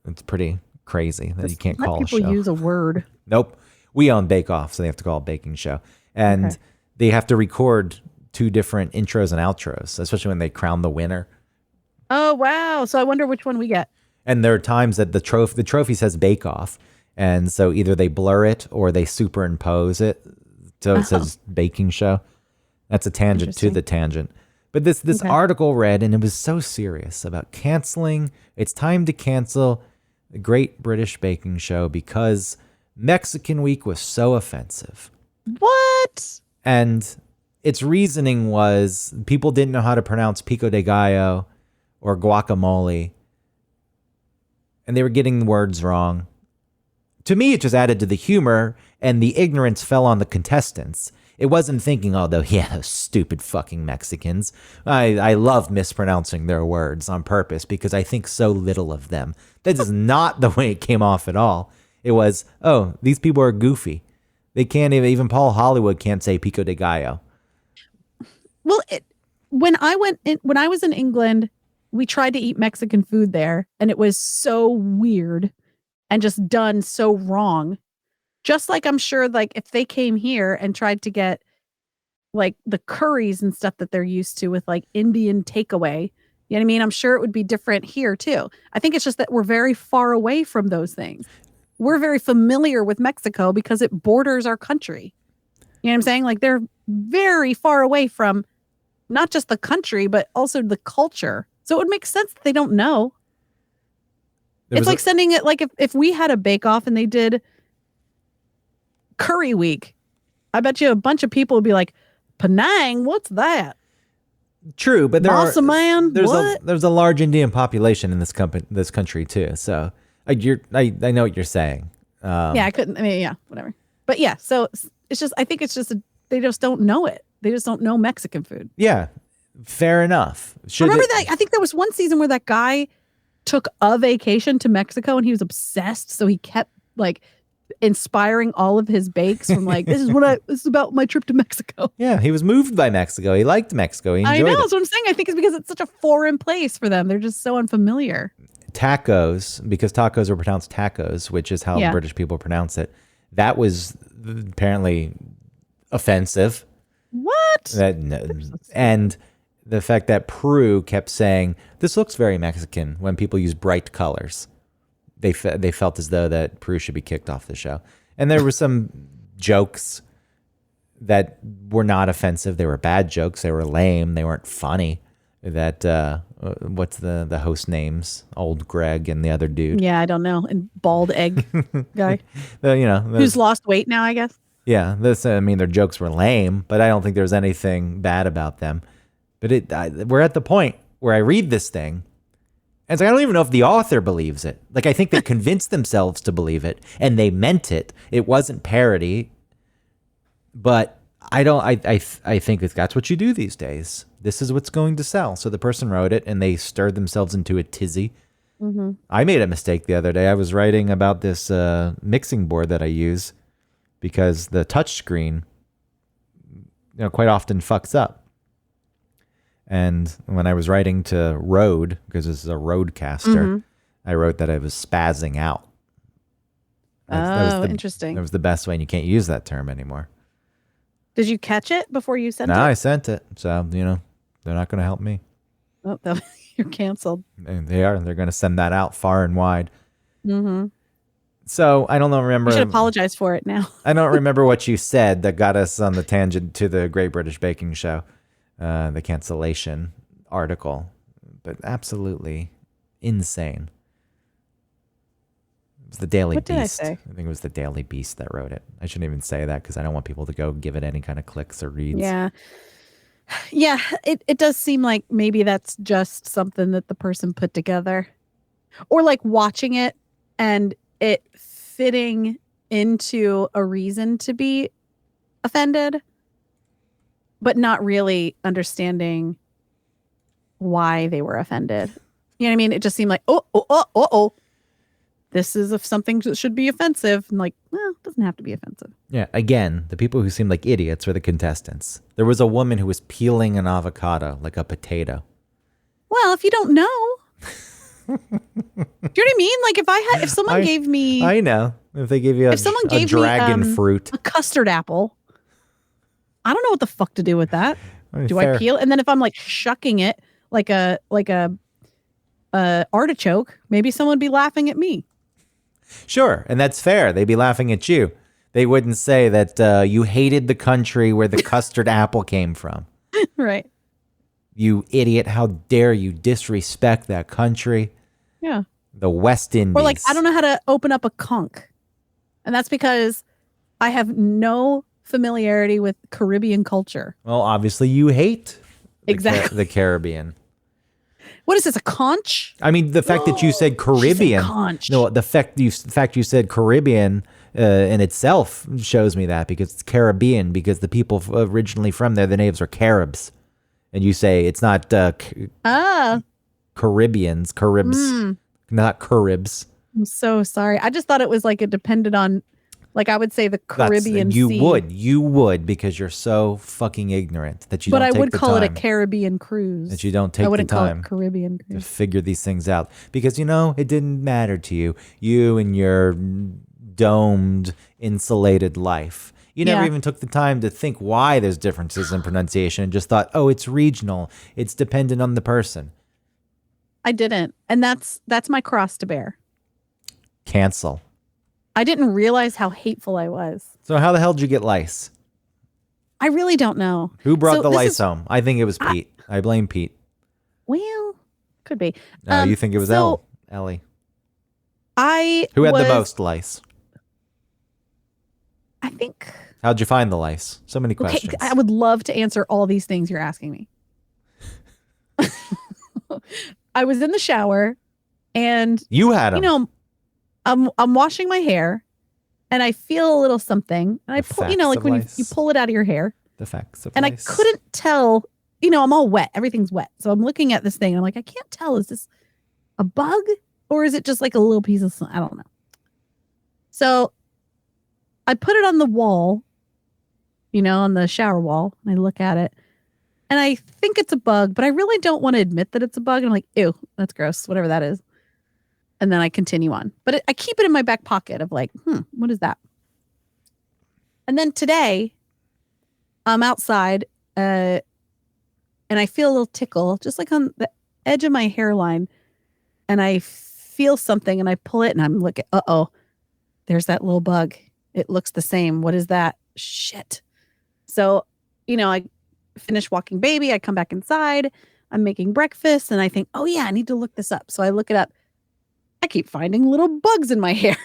[SPEAKER 1] It's pretty crazy that you can't call a show.
[SPEAKER 2] People use a word.
[SPEAKER 1] Nope. We own Bake Off, so they have to call it Baking Show. And they have to record 2 different intros and outros, especially when they crown the winner.
[SPEAKER 2] Oh, wow. So I wonder which one we get.
[SPEAKER 1] And there are times that the trophy says Bake Off. And so either they blur it or they superimpose it. So it says Baking Show. That's a tangent to the tangent. But this article read, and it was so serious about canceling. It's time to cancel the Great British Baking Show because Mexican week was so offensive.
[SPEAKER 2] What?
[SPEAKER 1] And its reasoning was people didn't know how to pronounce pico de gallo or guacamole. And they were getting the words wrong. To me, it just added to the humor, and the ignorance fell on the contestants. It wasn't thinking, those stupid fucking Mexicans. I love mispronouncing their words on purpose because I think so little of them. That is not the way it came off at all. It was, these people are goofy. They can't even Paul Hollywood can't say pico de gallo.
[SPEAKER 2] Well, when I was in England, we tried to eat Mexican food there, and it was so weird and just done so wrong. Just like I'm sure, like if they came here and tried to get like the curries and stuff that they're used to with like Indian takeaway, you know what I mean? I'm sure it would be different here too. I think it's just that we're very far away from those things. We're very familiar with Mexico because it borders our country. You know what I'm saying? Like they're very far away from not just the country, but also the culture. So it would make sense that they don't know. It's like sending it, like if we had a bake-off and they did Curry Week, I bet you a bunch of people would be like, Penang, what's that?
[SPEAKER 1] True, but
[SPEAKER 2] there's
[SPEAKER 1] a large Indian population in this country too. So I know what you're saying.
[SPEAKER 2] Yeah, whatever. But yeah, so it's just, I think it's just they just don't know it. They just don't know Mexican food.
[SPEAKER 1] Yeah, fair enough.
[SPEAKER 2] Remember that? I think there was one season where that guy took a vacation to Mexico and he was obsessed. So he kept like inspiring all of his bakes from like, this is about my trip to Mexico.
[SPEAKER 1] Yeah, he was moved by Mexico. He liked Mexico. He enjoyed it.
[SPEAKER 2] That's what I'm saying. I think it's because it's such a foreign place for them. They're just so unfamiliar.
[SPEAKER 1] Tacos, because tacos are pronounced tacos, which is how British people pronounce it. That was apparently offensive.
[SPEAKER 2] What?
[SPEAKER 1] And the fact that Prue kept saying, this looks very Mexican when people use bright colors. They felt as though that Prue should be kicked off the show. And there were some jokes that were not offensive. They were bad jokes. They were lame. They weren't funny. That, what's the host names? Old Greg and the other dude.
[SPEAKER 2] Yeah, I don't know. And bald egg guy.
[SPEAKER 1] Who's
[SPEAKER 2] lost weight now, I guess.
[SPEAKER 1] Yeah, their jokes were lame, but I don't think there's anything bad about them. But we're at the point where I read this thing, and it's like, I don't even know if the author believes it. Like, I think they convinced themselves to believe it, and they meant it. It wasn't parody, but I don't. I think that's what you do these days. This is what's going to sell. So the person wrote it, and they stirred themselves into a tizzy. Mm-hmm. I made a mistake the other day. I was writing about this mixing board that I use, because the touch screen, quite often fucks up. And when I was writing to Rode, because this is a Rodecaster, I wrote that I was spazzing out.
[SPEAKER 2] Interesting.
[SPEAKER 1] That was the best way, and you can't use that term anymore.
[SPEAKER 2] Did you catch it before you sent it?
[SPEAKER 1] No, I sent it. So, they're not going to help me.
[SPEAKER 2] Oh, you're canceled.
[SPEAKER 1] And they are. They're going to send that out far and wide. Mm-hmm. So I don't remember.
[SPEAKER 2] You should apologize for it now.
[SPEAKER 1] I don't remember what you said that got us on the tangent to the Great British Baking Show, the cancellation article, but absolutely insane. It was the Daily
[SPEAKER 2] Beast.
[SPEAKER 1] What did I say? I think it was the Daily Beast that wrote it. I shouldn't even say that because I don't want people to go give it any kind of clicks or reads.
[SPEAKER 2] Yeah. Yeah, it does seem like maybe that's just something that the person put together, or like watching it and it fitting into a reason to be offended, but not really understanding why they were offended. You know what I mean? It just seemed like, oh, this is something that should be offensive. And like, well, it doesn't have to be offensive.
[SPEAKER 1] Yeah. Again, the people who seemed like idiots were the contestants. There was a woman who was peeling an avocado like a potato.
[SPEAKER 2] Well, if you don't know. Do you know what I mean? Like if someone gave me,
[SPEAKER 1] I know, if they gave you a dragon fruit,
[SPEAKER 2] a custard apple, I don't know what the fuck to do with that. Do
[SPEAKER 1] fair.
[SPEAKER 2] I peel? And then if I'm like shucking it like a artichoke, maybe someone would be laughing at me.
[SPEAKER 1] Sure, and that's fair. They'd be laughing at you. They wouldn't say that you hated the country where the custard apple came from.
[SPEAKER 2] Right.
[SPEAKER 1] You idiot, how dare you disrespect that country?
[SPEAKER 2] Yeah.
[SPEAKER 1] The West Indies.
[SPEAKER 2] Or like, I don't know how to open up a conch. And that's because I have no familiarity with Caribbean culture.
[SPEAKER 1] Well, obviously you hate
[SPEAKER 2] the
[SPEAKER 1] Caribbean.
[SPEAKER 2] What is this, a conch?
[SPEAKER 1] I mean, the fact that you said Caribbean. No, the fact you said Caribbean in itself shows me that, because it's Caribbean, because the people originally from there, the natives are Caribs. And you say it's not Caribs, not Caribs.
[SPEAKER 2] I'm so sorry. I just thought it was like it depended on Like I would say the Caribbean
[SPEAKER 1] you
[SPEAKER 2] Sea.
[SPEAKER 1] you would because you're so fucking ignorant that you
[SPEAKER 2] But
[SPEAKER 1] don't
[SPEAKER 2] I
[SPEAKER 1] take
[SPEAKER 2] would
[SPEAKER 1] the
[SPEAKER 2] call it a
[SPEAKER 1] time
[SPEAKER 2] Caribbean cruise.
[SPEAKER 1] that you don't take
[SPEAKER 2] I
[SPEAKER 1] the
[SPEAKER 2] wouldn't call
[SPEAKER 1] time
[SPEAKER 2] it Caribbean
[SPEAKER 1] to
[SPEAKER 2] cruise.
[SPEAKER 1] figure these things out because it didn't matter to you. You and your domed, insulated life. You never
[SPEAKER 2] Yeah.
[SPEAKER 1] even took the time to think why there's differences in pronunciation and just thought, oh, it's regional. It's dependent on the person.
[SPEAKER 2] I didn't. And that's my cross to bear.
[SPEAKER 1] Cancel.
[SPEAKER 2] I didn't realize how hateful I was.
[SPEAKER 1] So how the hell did you get lice?
[SPEAKER 2] I really don't know.
[SPEAKER 1] Who brought
[SPEAKER 2] So
[SPEAKER 1] the
[SPEAKER 2] this
[SPEAKER 1] lice
[SPEAKER 2] is-
[SPEAKER 1] home? I think it was Pete. I blame Pete.
[SPEAKER 2] Well, could be.
[SPEAKER 1] No, you think it was
[SPEAKER 2] so
[SPEAKER 1] Ellie.
[SPEAKER 2] I
[SPEAKER 1] Who had the
[SPEAKER 2] was-
[SPEAKER 1] most lice?
[SPEAKER 2] I think.
[SPEAKER 1] How'd you find the lice? So many questions.
[SPEAKER 2] Okay, I would love to answer all these things you're asking me. I was in the shower and
[SPEAKER 1] You had them.
[SPEAKER 2] you know, I'm washing my hair and I feel a little something and I
[SPEAKER 1] The
[SPEAKER 2] pull,
[SPEAKER 1] facts
[SPEAKER 2] like
[SPEAKER 1] of
[SPEAKER 2] when you
[SPEAKER 1] lice.
[SPEAKER 2] pull it out of your hair
[SPEAKER 1] The facts of
[SPEAKER 2] and
[SPEAKER 1] lice.
[SPEAKER 2] I couldn't tell, I'm all wet. Everything's wet. So I'm looking at this thing and I'm like, I can't tell. Is this a bug or is it just like a little piece of, I don't know. So I put it on the wall, on the shower wall and I look at it and I think it's a bug, but I really don't want to admit that it's a bug. And I'm like, ew, that's gross, whatever that is. And then I continue on. But I keep it in my back pocket of like, what is that? And then today, I'm outside and I feel a little tickle, just like on the edge of my hairline. And I feel something and I pull it and I'm looking, there's that little bug. It looks the same. What is that? Shit. So, I finish walking baby. I come back inside. I'm making breakfast and I think, oh yeah, I need to look this up. So I look it up. I keep finding little bugs in my hair.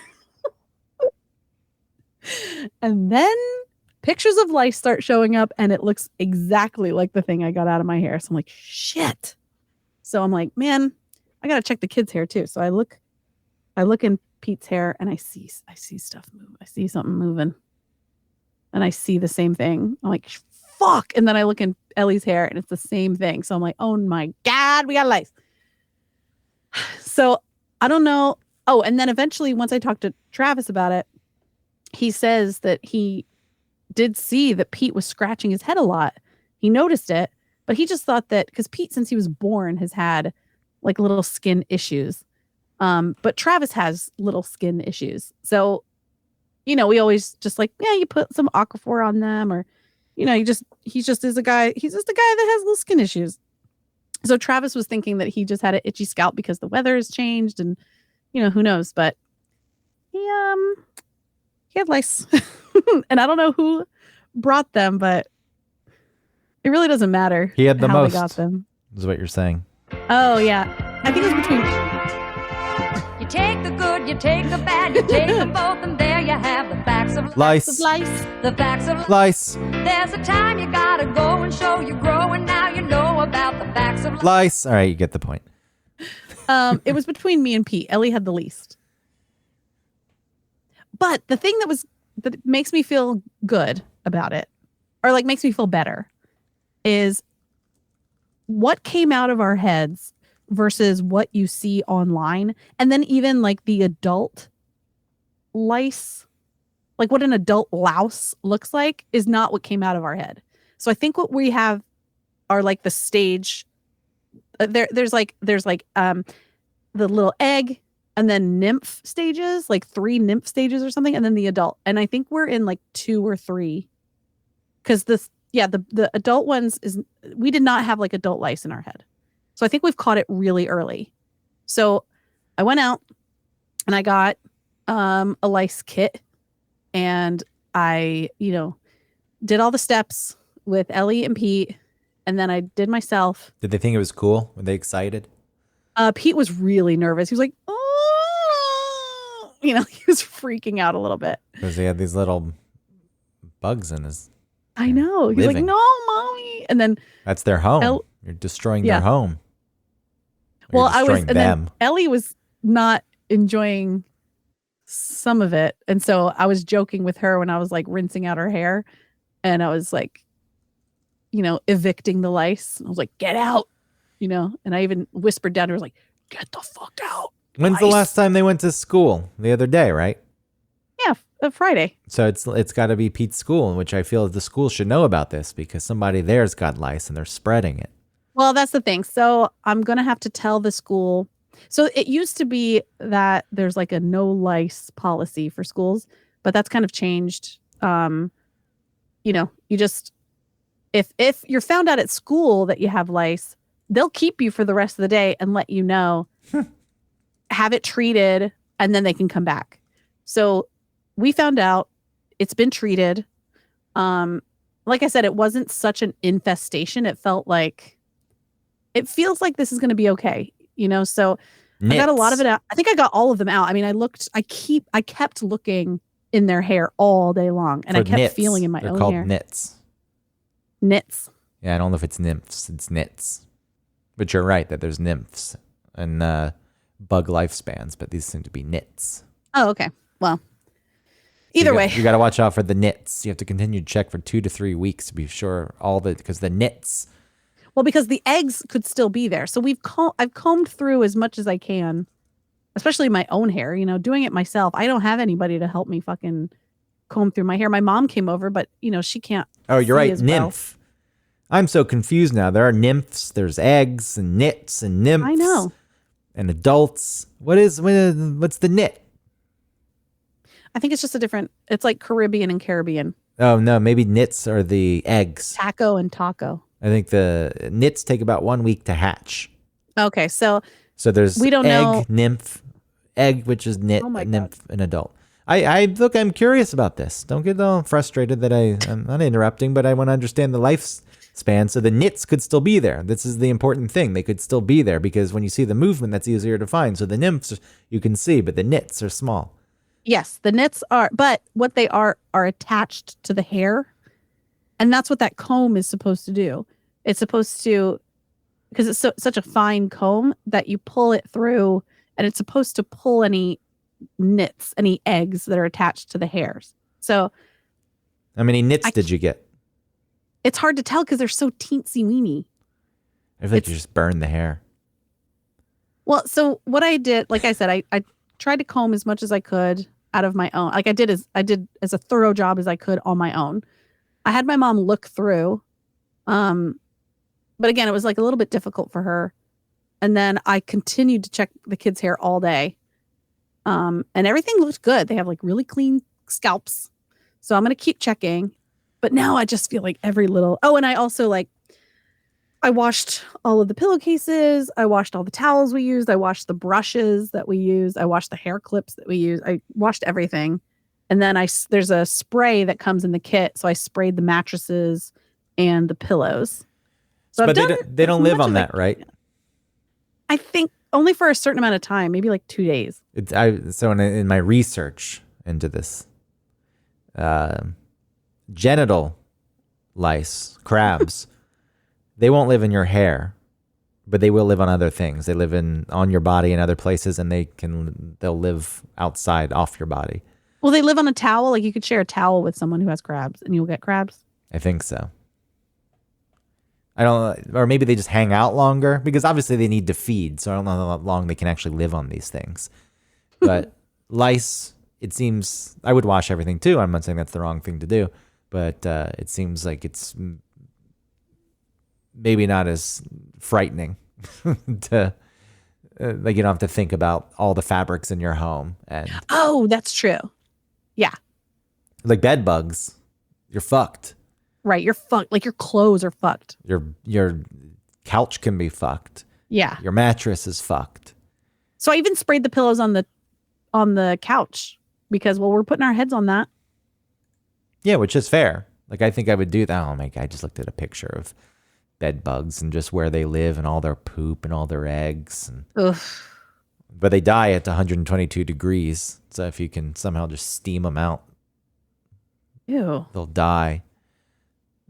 [SPEAKER 2] And then pictures of lice start showing up and it looks exactly like the thing I got out of my hair. So I'm like, shit. So I'm like, man, I got to check the kids' hair too. So I look in Pete's hair and I see stuff move. I see something moving and I see the same thing. I'm like, fuck. And then I look in Ellie's hair and it's the same thing. So I'm like, oh my God, we got lice. So I don't know. Oh, and then eventually once I talked to Travis about it, he says that he did see that Pete was scratching his head a lot. He noticed it, but he just thought that because Pete, since he was born, has had like little skin issues. But Travis has little skin issues. So, we always just like, yeah, you put some Aquaphor on them or, he's just a guy that has little skin issues. So Travis was thinking that he just had an itchy scalp because the weather has changed and, who knows, but he had lice and I don't know who brought them, but it really doesn't matter.
[SPEAKER 1] He had the
[SPEAKER 2] how
[SPEAKER 1] most.
[SPEAKER 2] they got them.
[SPEAKER 1] Is what you're saying.
[SPEAKER 2] Oh yeah. I think it was between
[SPEAKER 3] You take the good, you take the bad, you take them both, and there you have the facts of
[SPEAKER 1] Lice.
[SPEAKER 2] lice.
[SPEAKER 3] The facts of
[SPEAKER 1] Lice.
[SPEAKER 3] There's a time you gotta go and show you grow, and now you know about the facts of
[SPEAKER 1] Lice. All right, you get the point.
[SPEAKER 2] It was between me and Pete. Ellie had the least. But the thing that makes me feel good about it, or like makes me feel better, is what came out of our heads versus what you see online. And then even like the adult lice, like what an adult louse looks like, is not what came out of our head. So I think what we have are like the stage. There's like the little egg and then nymph stages, like 3 nymph stages or something, and then the adult. And I think we're in like 2 or 3. Because the adult ones we did not have like adult lice in our head. So I think we've caught it really early. So I went out and I got a lice kit and I, did all the steps with Ellie and Pete, and then I did myself.
[SPEAKER 1] Did they think it was cool? Were they excited?
[SPEAKER 2] Pete was really nervous. He was like, oh, he was freaking out a little bit.
[SPEAKER 1] Because he had these little bugs in his.
[SPEAKER 2] I know. He's like,
[SPEAKER 1] living.
[SPEAKER 2] no, mommy. And then
[SPEAKER 1] That's their home. You're destroying
[SPEAKER 2] Yeah.
[SPEAKER 1] their home. Or
[SPEAKER 2] well,
[SPEAKER 1] you're destroying
[SPEAKER 2] and
[SPEAKER 1] them.
[SPEAKER 2] then Ellie was not enjoying some of it. And so I was joking with her when I was like rinsing out her hair and I was like, evicting the lice. I was like, get out, and I even whispered down to her, like, get the fuck out.
[SPEAKER 1] When's the
[SPEAKER 2] lice.
[SPEAKER 1] last time they went to school? The other day, right?
[SPEAKER 2] Yeah. Friday.
[SPEAKER 1] So it's got to be Pete's school, in which I feel the school should know about this because somebody there's got lice and they're spreading it.
[SPEAKER 2] Well, that's the thing. So I'm going to have to tell the school. So it used to be that there's like a no lice policy for schools, but that's kind of changed. You just, if you're found out at school that you have lice, they'll keep you for the rest of the day and let you know, have it treated, and then they can come back. So we found out it's been treated. Like I said, it wasn't such an infestation. It feels like this is going to be okay. So
[SPEAKER 1] Nits.
[SPEAKER 2] I got a lot of it out. I think I got all of them out. I mean, I kept looking in their hair all day long, and
[SPEAKER 1] For
[SPEAKER 2] I kept
[SPEAKER 1] nits.
[SPEAKER 2] feeling in my
[SPEAKER 1] They're
[SPEAKER 2] own
[SPEAKER 1] called
[SPEAKER 2] hair.
[SPEAKER 1] nits.
[SPEAKER 2] Nits.
[SPEAKER 1] Yeah, I don't know if it's nymphs. It's nits. But you're right that there's nymphs and bug lifespans, but these seem to be nits.
[SPEAKER 2] Oh, okay. Well, either way.
[SPEAKER 1] You got to watch out for the nits. You have to continue to check for 2 to 3 weeks to be sure because the nits.
[SPEAKER 2] Well, because the eggs could still be there. So I've combed through as much as I can, especially my own hair, doing it myself. I don't have anybody to help me fucking comb through my hair. My mom came over, but she can't.
[SPEAKER 1] Oh, you're right.
[SPEAKER 2] as well.
[SPEAKER 1] Nymph. I'm so confused now. There are nymphs, there's eggs and nits and nymphs.
[SPEAKER 2] I know.
[SPEAKER 1] And adults. What's the nit?
[SPEAKER 2] I think it's just it's like Caribbean and Caribbean.
[SPEAKER 1] Oh, no, maybe nits are the eggs.
[SPEAKER 2] Taco and taco.
[SPEAKER 1] I think the nits take about 1 week to hatch.
[SPEAKER 2] Okay, so
[SPEAKER 1] there's
[SPEAKER 2] we don't
[SPEAKER 1] egg,
[SPEAKER 2] know.
[SPEAKER 1] nymph, egg, which is nit,
[SPEAKER 2] Oh my
[SPEAKER 1] nymph, and adult. I'm curious about this. Don't get all frustrated that I'm not interrupting, but I want to understand the lifespan. So the nits could still be there. This is the important thing. They could still be there because when you see the movement, that's easier to find. So the nymphs you can see, but the nits are small.
[SPEAKER 2] Yes, the nits are, but what they are attached to the hair. And that's what that comb is supposed to do. It's supposed to, because it's such a fine comb that you pull it through, and it's supposed to pull any nits, any eggs that are attached to the hairs. So
[SPEAKER 1] how many nits did you get?
[SPEAKER 2] it's hard to tell because they're so teensy weeny.
[SPEAKER 1] I feel like you just burn the hair.
[SPEAKER 2] Well, so what I did, like I said, I tried to comb as much as I could out of my own. Like I did as a thorough job as I could on my own. I had my mom look through. But again, it was like a little bit difficult for her. And then I continued to check the kids' hair all day. And everything looked good. They have like really clean scalps. So I'm going to keep checking. But now I just feel like every little. Oh, and I also I washed all of the pillowcases. I washed all the towels we used. I washed the brushes that we used. I washed the hair clips that we used. I washed everything. And then there's a spray that comes in the kit. So I sprayed the mattresses and the pillows. So
[SPEAKER 1] But they don't live on that, right?
[SPEAKER 2] I think only for a certain amount of time, maybe like 2 days.
[SPEAKER 1] So in my research into this, genital lice, crabs, they won't live in your hair, but they will live on other things. They live on your body and other places, and they'll live outside off your body.
[SPEAKER 2] Well, they live on a towel. Like you could share a towel with someone who has crabs, and you'll get crabs.
[SPEAKER 1] I think so. I don't, or maybe they just hang out longer because obviously they need to feed. So I don't know how long they can actually live on these things. But lice, it seems, I would wash everything too. I'm not saying that's the wrong thing to do, but it seems like it's maybe not as frightening to, like you don't have to think about all the fabrics in your home. And
[SPEAKER 2] Oh, that's true. Yeah.
[SPEAKER 1] like bed bugs, you're fucked.
[SPEAKER 2] Right. You're fucked. Like your clothes are fucked.
[SPEAKER 1] Your couch can be fucked.
[SPEAKER 2] Yeah.
[SPEAKER 1] Your mattress is fucked.
[SPEAKER 2] So I even sprayed the pillows on the couch because, well, we're putting our heads on that.
[SPEAKER 1] Yeah, which is fair. Like I think I would do that. Oh my God, I just looked at a picture of bed bugs and just where they live and all their poop and all their eggs.
[SPEAKER 2] Ugh.
[SPEAKER 1] But they die at 122 degrees. So if you can somehow just steam them out,
[SPEAKER 2] Ew.
[SPEAKER 1] they'll die.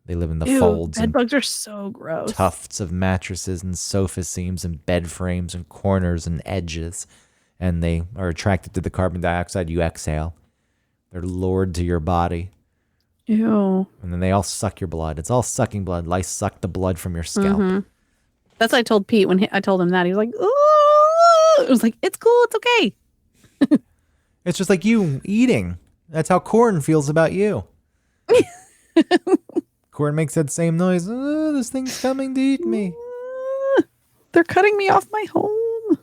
[SPEAKER 1] They live in the
[SPEAKER 2] Ew.
[SPEAKER 1] folds
[SPEAKER 2] Bed
[SPEAKER 1] and
[SPEAKER 2] bugs are so gross.
[SPEAKER 1] tufts of mattresses and sofa seams and bed frames and corners and edges. And they are attracted to the carbon dioxide you exhale. They're lured to your body.
[SPEAKER 2] Ew.
[SPEAKER 1] And then they all suck your blood. It's all sucking blood. Lice suck the blood from your scalp.
[SPEAKER 2] Mhm. That's what I told Pete when I told him that. He was like, "Ooh." It was like, it's cool. It's okay.
[SPEAKER 1] It's just like you eating. That's how corn feels about you. Corn makes that same noise. Oh, this thing's coming to eat me.
[SPEAKER 2] They're cutting me off my home.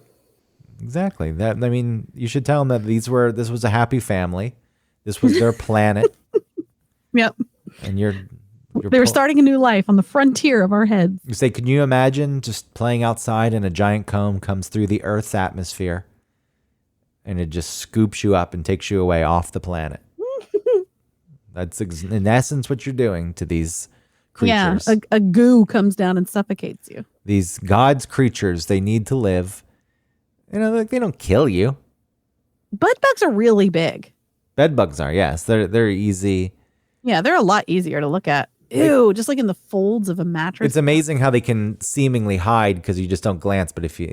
[SPEAKER 1] Exactly. That, I mean, you should tell them that this was a happy family. This was their planet,
[SPEAKER 2] Yep.
[SPEAKER 1] and you're
[SPEAKER 2] They were starting a new life on the frontier of our heads.
[SPEAKER 1] You say, can you imagine just playing outside and a giant comb comes through the Earth's atmosphere and it just scoops you up and takes you away off the planet? That's in essence what you're doing to these creatures.
[SPEAKER 2] Yeah, a goo comes down and suffocates you.
[SPEAKER 1] These God's creatures, they need to live. You know, like, they don't kill you.
[SPEAKER 2] Bed bugs are really big.
[SPEAKER 1] Bed bugs are, yes. They're easy.
[SPEAKER 2] Yeah, they're a lot easier to look at. Ew, just like in the folds of a mattress.
[SPEAKER 1] It's amazing how they can seemingly hide because you just don't glance. But if you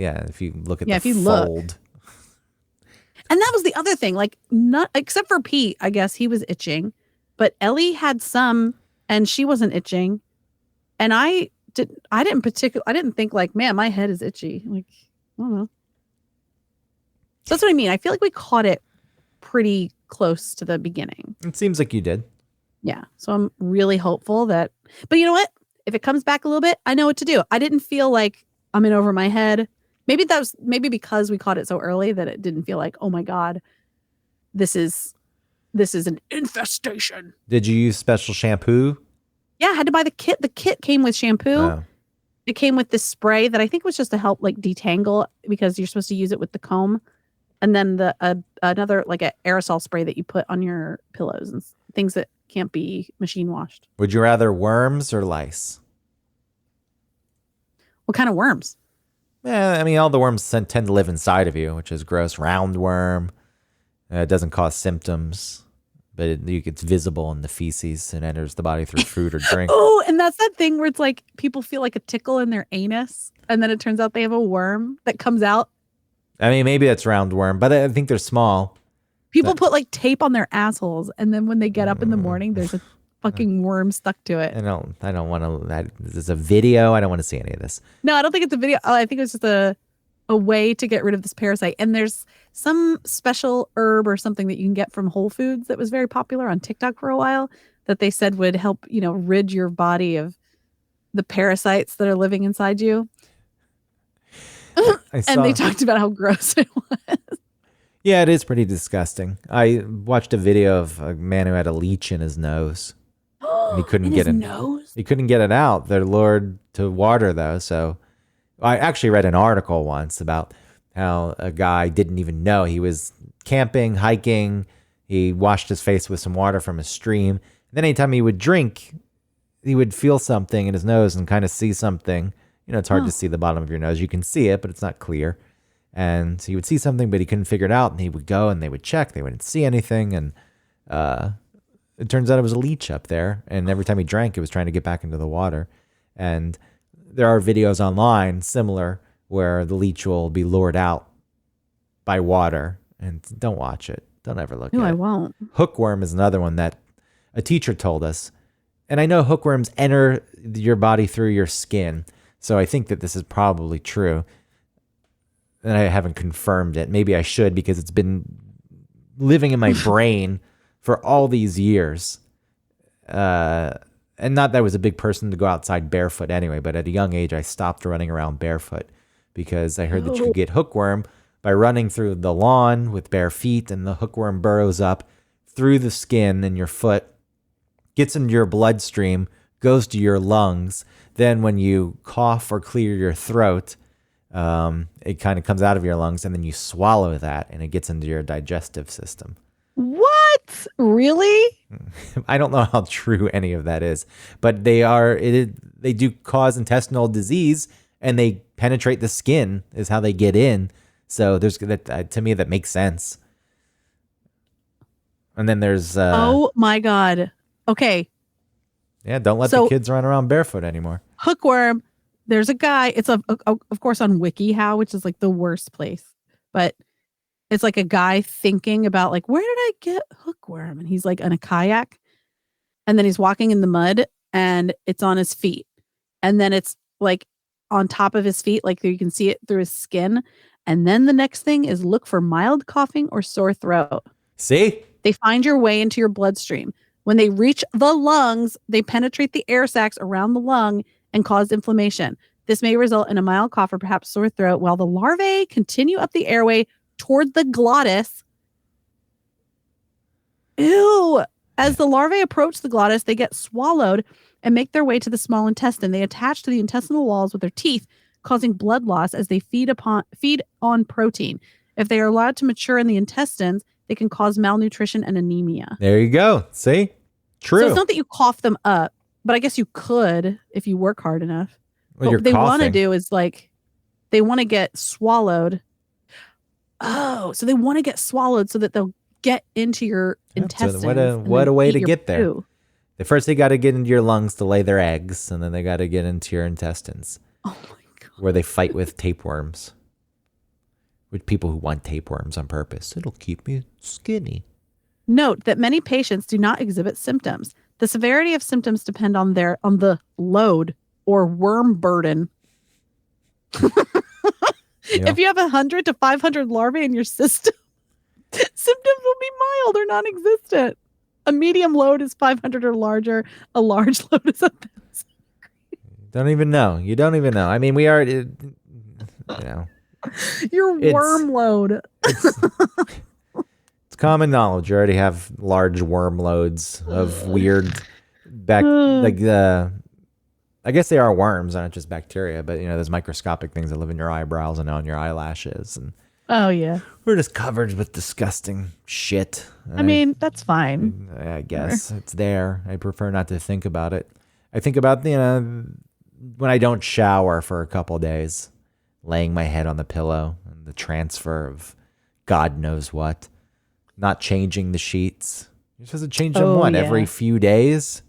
[SPEAKER 1] look at the fold.
[SPEAKER 2] And that was the other thing, like, not except for Pete, I guess he was itching, but Ellie had some and she wasn't itching. And I didn't think like, man, my head is itchy. Like, I don't know. So that's what I mean. I feel like we caught it pretty close to the beginning.
[SPEAKER 1] It seems like you did.
[SPEAKER 2] Yeah. So I'm really hopeful that, but you know what? If it comes back a little bit, I know what to do. I didn't feel like I'm in over my head. Maybe because we caught it so early that it didn't feel like, oh my God, this is an infestation.
[SPEAKER 1] Did you use special shampoo?
[SPEAKER 2] Yeah, I had to buy the kit. The kit came with shampoo.
[SPEAKER 1] Oh.
[SPEAKER 2] It came with this spray that I think was just to help like detangle because you're supposed to use it with the comb. And then another like an aerosol spray that you put on your pillows and things that can't be machine washed.
[SPEAKER 1] Would you rather worms or lice?
[SPEAKER 2] What kind of worms?
[SPEAKER 1] Yeah, I mean, all the worms tend to live inside of you, which is gross. Roundworm. It doesn't cause symptoms, but it's visible in the feces and enters the body through food or drink.
[SPEAKER 2] Oh, and that's that thing where it's like people feel like a tickle in their anus, and then it turns out they have a worm that comes out.
[SPEAKER 1] I mean, maybe that's roundworm, but I think they're small.
[SPEAKER 2] People put like tape on their assholes, and then when they get up in the morning, there's a fucking worm stuck to it.
[SPEAKER 1] I don't want to. This is a video. I don't want to see any of this.
[SPEAKER 2] No, I don't think it's a video. I think it's just a way to get rid of this parasite. And there's some special herb or something that you can get from Whole Foods that was very popular on TikTok for a while that they said would help, rid your body of the parasites that are living inside you. And they talked about how gross it was.
[SPEAKER 1] Yeah, it is pretty disgusting. I watched a video of a man who had a leech in his nose. And he couldn't get it.
[SPEAKER 2] Nose?
[SPEAKER 1] He couldn't get it out. They're lured to water though. So I actually read an article once about how a guy didn't even know he was camping, hiking. He washed his face with some water from a stream. And then anytime he would drink, he would feel something in his nose and kind of see something. It's hard to see the bottom of your nose. You can see it, but it's not clear. And he would see something, but he couldn't figure it out. And he would go and they would check. They wouldn't see anything. And it turns out it was a leech up there. And every time he drank, it was trying to get back into the water. And there are videos online similar where the leech will be lured out by water. And don't watch it. Don't ever look at it.
[SPEAKER 2] No, I won't.
[SPEAKER 1] Hookworm is another one that a teacher told us. And I know hookworms enter your body through your skin. So I think that this is probably true. And I haven't confirmed it. Maybe I should because it's been living in my brain for all these years. And not that I was a big person to go outside barefoot anyway, but at a young age, I stopped running around barefoot because I heard that you could get hookworm by running through the lawn with bare feet, and the hookworm burrows up through the skin in your foot, gets into your bloodstream, goes to your lungs. Then when you cough or clear your throat, it kind of comes out of your lungs, and then you swallow that and it gets into your digestive system.
[SPEAKER 2] What? Really?
[SPEAKER 1] I don't know how true any of that is, but they do cause intestinal disease, and they penetrate the skin is how they get in. So there's that, to me, that makes sense. And then there's
[SPEAKER 2] oh my God. Okay.
[SPEAKER 1] Yeah, don't let the kids run around barefoot anymore.
[SPEAKER 2] Hookworm. There's a guy. It's of course on WikiHow, which is like the worst place, but it's like a guy thinking about like, where did I get hookworm? And he's like on a kayak, and then he's walking in the mud, and it's on his feet, and then it's like on top of his feet, like you can see it through his skin. And then the next thing is look for mild coughing or sore throat.
[SPEAKER 1] See,
[SPEAKER 2] They find your way into your bloodstream. When they reach the lungs, they penetrate the air sacs around the lung and cause inflammation. This may result in a mild cough or perhaps sore throat while the larvae continue up the airway toward the glottis. Ew. As the larvae approach the glottis, they get swallowed and make their way to the small intestine. They attach to the intestinal walls with their teeth, causing blood loss as they feed on protein. If they are allowed to mature in the intestines, they can cause malnutrition and anemia.
[SPEAKER 1] There you go. See? True.
[SPEAKER 2] So it's not that you cough them up, but I guess you could if you work hard enough.
[SPEAKER 1] Well,
[SPEAKER 2] What they want to do is like, they want to get swallowed. Oh, so they want to get swallowed so that they'll get into your intestines.
[SPEAKER 1] What a way to get there.
[SPEAKER 2] Poo.
[SPEAKER 1] First, they got to get into your lungs to lay their eggs, and then they got to get into your intestines.
[SPEAKER 2] Oh my God.
[SPEAKER 1] Where they fight with tapeworms. With people who want tapeworms on purpose. It'll keep me skinny.
[SPEAKER 2] Note that many patients do not exhibit symptoms. The severity of symptoms depend on the load or worm burden. If you have 100 to 500 larvae in your system, symptoms will be mild or non-existent. A medium load is 500 or larger. A large load is 1,000.
[SPEAKER 1] Don't even know. You don't even know. I mean, we are, you know.
[SPEAKER 2] Your worm load.
[SPEAKER 1] It's common knowledge. You already have large worm loads of weird I guess they are worms, not just bacteria, but those microscopic things that live in your eyebrows and on your eyelashes. And
[SPEAKER 2] oh yeah.
[SPEAKER 1] We're just covered with disgusting shit.
[SPEAKER 2] I mean, that's fine.
[SPEAKER 1] I guess it's there. I prefer not to think about it. I think about, when I don't shower for a couple days, laying my head on the pillow and the transfer of God knows what, not changing the sheets. You're supposed to change them every few days?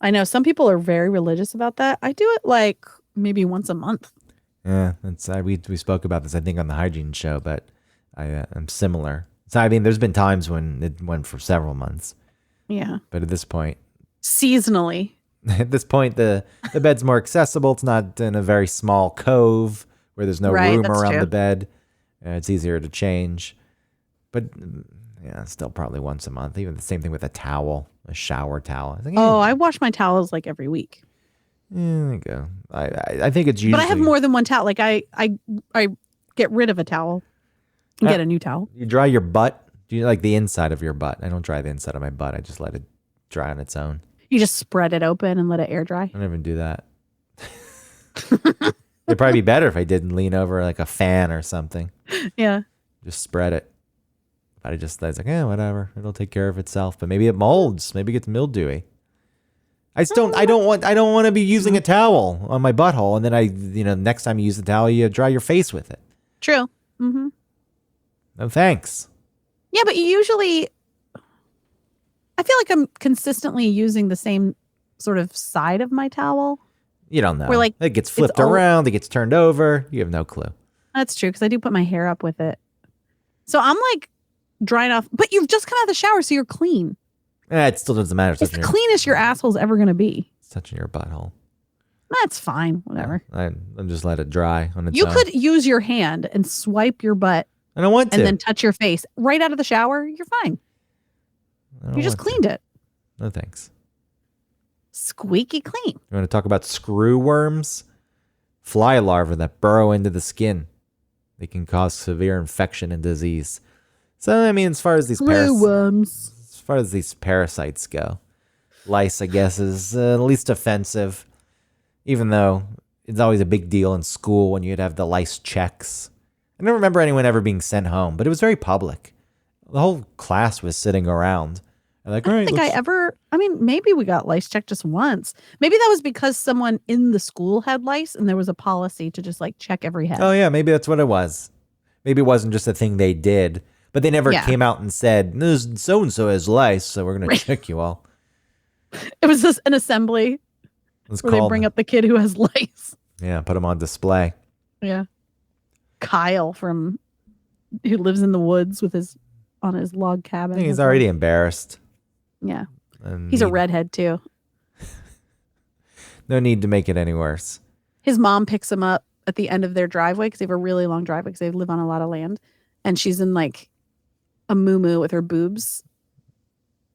[SPEAKER 2] I know some people are very religious about that. I do it like maybe once a month.
[SPEAKER 1] Yeah, we spoke about this, I think, on the hygiene show, but I'm similar. So I mean, there's been times when it went for several months.
[SPEAKER 2] Yeah.
[SPEAKER 1] But at this point,
[SPEAKER 2] seasonally.
[SPEAKER 1] At this point, the bed's more accessible. It's not in a very small cove where there's no room around the bed. It's easier to change. But yeah, still probably once a month. Even the same thing with a towel, a shower towel.
[SPEAKER 2] I wash my towels like every week.
[SPEAKER 1] There you go. I think it's usually.
[SPEAKER 2] But I have more than one towel. Like I get rid of a towel and get a new towel.
[SPEAKER 1] You dry your butt? Do you like the inside of your butt? I don't dry the inside of my butt. I just let it dry on its own.
[SPEAKER 2] You just spread it open and let it air dry?
[SPEAKER 1] I don't even do that. It'd probably be better if I didn't lean over like a fan or something.
[SPEAKER 2] Yeah.
[SPEAKER 1] Just spread it. But I was like, whatever. It'll take care of itself. But maybe it molds. Maybe it gets mildewy. I don't want to be using a towel on my butthole, and then next time you use the towel, you dry your face with it.
[SPEAKER 2] True. Mm-hmm.
[SPEAKER 1] No thanks.
[SPEAKER 2] Yeah, but you usually, I feel like I'm consistently using the same sort of side of my towel.
[SPEAKER 1] You don't know.
[SPEAKER 2] Where like
[SPEAKER 1] it gets flipped around, it gets turned over. You have no clue.
[SPEAKER 2] That's true, because I do put my hair up with it. So I'm like drying off, but you've just come out of the shower, so you're clean.
[SPEAKER 1] It still doesn't matter.
[SPEAKER 2] It's the cleanest your asshole's ever going to be.
[SPEAKER 1] It's touching your butthole.
[SPEAKER 2] That's fine. Whatever.
[SPEAKER 1] I'm just let it dry on its
[SPEAKER 2] own. You could use your hand and swipe your butt.
[SPEAKER 1] I don't want to.
[SPEAKER 2] And then touch your face right out of the shower. You're fine. You just cleaned it.
[SPEAKER 1] No thanks.
[SPEAKER 2] Squeaky clean.
[SPEAKER 1] You want to talk about screw worms? Fly larvae that burrow into the skin. They can cause severe infection and disease. So, I mean, as far as these
[SPEAKER 2] worms.
[SPEAKER 1] As far as these parasites go, lice, I guess, is least offensive, even though it's always a big deal in school when you'd have the lice checks. I don't remember anyone ever being sent home, but it was very public. The whole class was sitting around. Like,
[SPEAKER 2] I don't think maybe we got lice checked just once. Maybe that was because someone in the school had lice and there was a policy to just like check every head.
[SPEAKER 1] Oh, yeah, maybe that's what it was. Maybe it wasn't just a thing they did. But they never came out and said, so-and-so has lice, so we're going to check you all.
[SPEAKER 2] It was just an assembly where they bring up the kid who has lice.
[SPEAKER 1] Yeah, put him on display.
[SPEAKER 2] Yeah. Kyle who lives in the woods on his log cabin.
[SPEAKER 1] I think he's already embarrassed.
[SPEAKER 2] Yeah. He's a redhead too.
[SPEAKER 1] No need to make it any worse.
[SPEAKER 2] His mom picks him up at the end of their driveway because they have a really long driveway because they live on a lot of land. And she's in like a muumuu with her boobs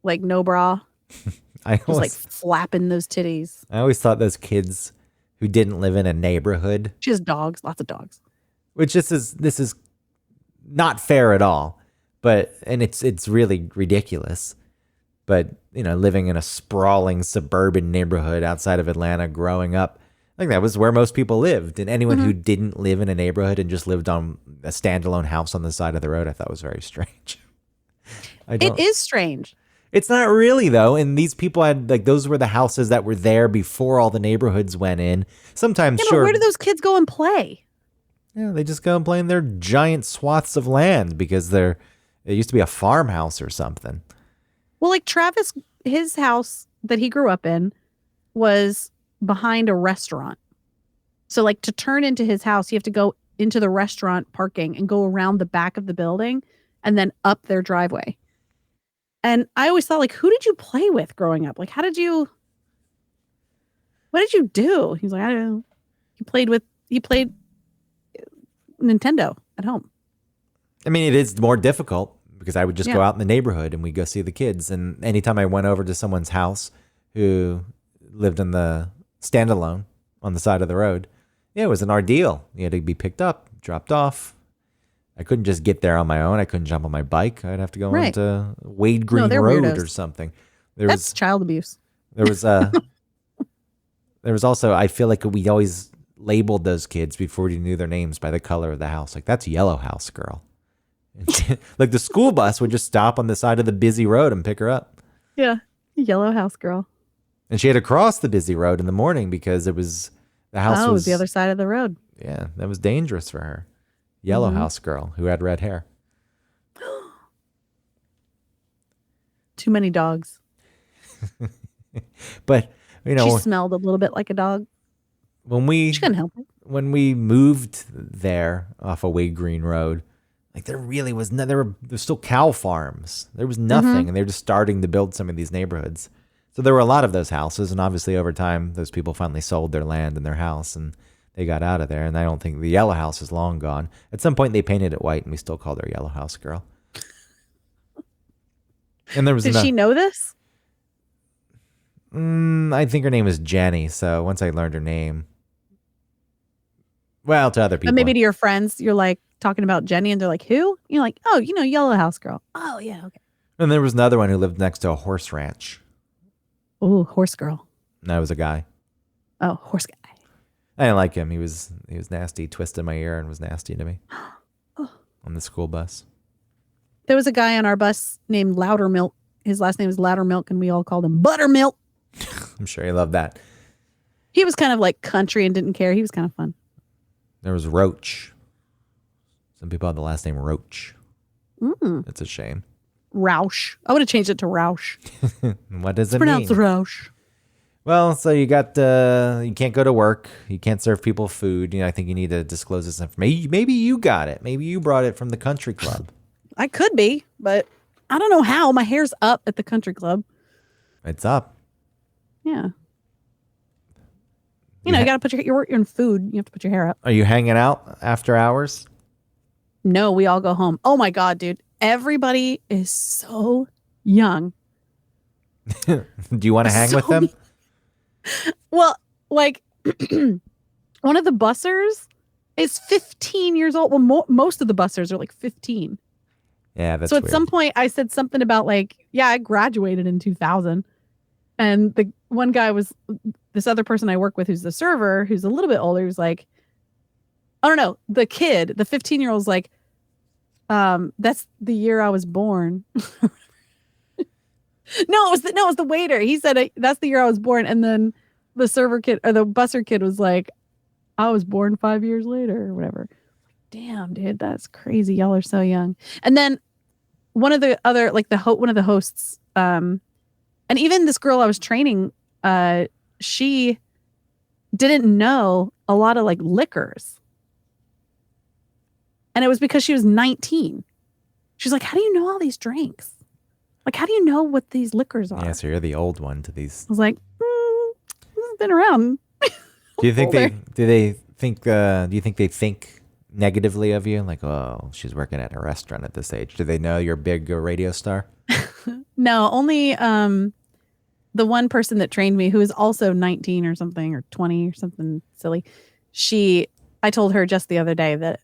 [SPEAKER 2] like no bra,
[SPEAKER 1] I
[SPEAKER 2] just like flapping those titties.
[SPEAKER 1] always thought those kids who didn't live in a neighborhood,
[SPEAKER 2] She has dogs, lots of dogs.
[SPEAKER 1] which this is not fair at all, and it's really ridiculous. But living in a sprawling suburban neighborhood outside of Atlanta, growing up, I think that was where most people lived. And anyone who didn't live in a neighborhood and just lived on a standalone house on the side of the road, I thought was very strange.
[SPEAKER 2] It is strange.
[SPEAKER 1] It's not really though. And these people had those were the houses that were there before all the neighborhoods went in. Sometimes,
[SPEAKER 2] Yeah,
[SPEAKER 1] sure.
[SPEAKER 2] but where do those kids go and play?
[SPEAKER 1] Yeah, they just go and play in their giant swaths of land because it used to be a farmhouse or something.
[SPEAKER 2] Well, like Travis, his house that he grew up in was behind a restaurant. So like to turn into his house, you have to go into the restaurant parking and go around the back of the building and then up their driveway. And I always thought, like, who did you play with growing up? Like, what did you do? He's like, I don't know. He played Nintendo at home.
[SPEAKER 1] I mean, it is more difficult because I would just go out in the neighborhood and we'd go see the kids. And anytime I went over to someone's house who lived in the standalone on the side of the road, it was an ordeal. You had to be picked up, dropped off. I couldn't just get there on my own. I couldn't jump on my bike. I'd have to go onto Wade Green Road
[SPEAKER 2] weirdos.
[SPEAKER 1] or something.
[SPEAKER 2] That's child abuse.
[SPEAKER 1] There was also, I feel like we always labeled those kids before we knew their names by the color of the house. Like, that's Yellow House Girl. Like the school bus would just stop on the side of the busy road and pick her up.
[SPEAKER 2] Yeah. Yellow House Girl.
[SPEAKER 1] And she had to cross the busy road in the morning because the house was
[SPEAKER 2] the other side of the road.
[SPEAKER 1] Yeah, that was dangerous for her. Yellow House Girl who had red hair.
[SPEAKER 2] Too many dogs.
[SPEAKER 1] But,
[SPEAKER 2] she smelled a little bit like a dog. She couldn't help it.
[SPEAKER 1] When we moved there off of Wade Green Road, like there really was there were still cow farms. There was nothing, and they were just starting to build some of these neighborhoods. So there were a lot of those houses, and obviously over time, those people finally sold their land and their house, and they got out of there. And I don't think the Yellow House is long gone. At some point, they painted it white, and we still called her Yellow House Girl. And there was
[SPEAKER 2] Did she know this?
[SPEAKER 1] I think her name is Jenny. So once I learned her name, well, to other people,
[SPEAKER 2] But maybe to your friends, you're like talking about Jenny, and they're like, "Who?" You're like, "Oh, Yellow House Girl." Oh, yeah, okay.
[SPEAKER 1] And there was another one who lived next to a horse ranch.
[SPEAKER 2] Oh, Horse Girl.
[SPEAKER 1] That was a guy.
[SPEAKER 2] Oh, Horse Guy.
[SPEAKER 1] I didn't like him. He was nasty. He twisted my ear and was nasty to me on the school bus.
[SPEAKER 2] There was a guy on our bus named Loudermilk. His last name is Loudermilk, and we all called him Buttermilk.
[SPEAKER 1] I'm sure he loved that.
[SPEAKER 2] He was kind of like country and didn't care. He was kind of fun.
[SPEAKER 1] There was Roach. Some people had the last name Roach. It's a shame.
[SPEAKER 2] Roush. I would have changed it to Roush.
[SPEAKER 1] What does it
[SPEAKER 2] Pronounce
[SPEAKER 1] mean?
[SPEAKER 2] Roush.
[SPEAKER 1] Well, so you got you can't go to work. You can't serve people food. I think you need to disclose this information. Maybe you got it. Maybe you brought it from the country club.
[SPEAKER 2] I could be, but I don't know how. My hair's up at the country club.
[SPEAKER 1] It's up.
[SPEAKER 2] Yeah. You got to put you're in food. You have to put your hair up.
[SPEAKER 1] Are you hanging out after hours?
[SPEAKER 2] No, we all go home. Oh my God, dude. Everybody is so young.
[SPEAKER 1] Do you want to hang with them?
[SPEAKER 2] Well, like one of the bussers is 15 years old. Well, most of the bussers are like 15.
[SPEAKER 1] Yeah, that's
[SPEAKER 2] so. At
[SPEAKER 1] weird.
[SPEAKER 2] Some point, I said something about like, yeah, I graduated in 2000, and the one guy was this other person I work with, who's the server, who's a little bit older. He was like, I don't know, the 15-year-old is like, that's the year I was born. No, it was the waiter. He said that's the year I was born, and then the server kid or the busser kid was like, I was born 5 years later or whatever. Damn, dude, that's crazy. Y'all are so young. And then one of the other, like one of the hosts, and even this girl I was training, she didn't know a lot of like liquors, and it was because she was 19. She's like, how do you know all these drinks? Like, how do you know what these liquors are?
[SPEAKER 1] Yeah, so you're the old one to these.
[SPEAKER 2] I was like, this has been around.
[SPEAKER 1] Do you think do you think they think negatively of you? Like, oh, she's working at a restaurant at this age. Do they know you're a big radio star?
[SPEAKER 2] No, only the one person that trained me, who is also 19 or something, or 20 or something silly. I told her just the other day that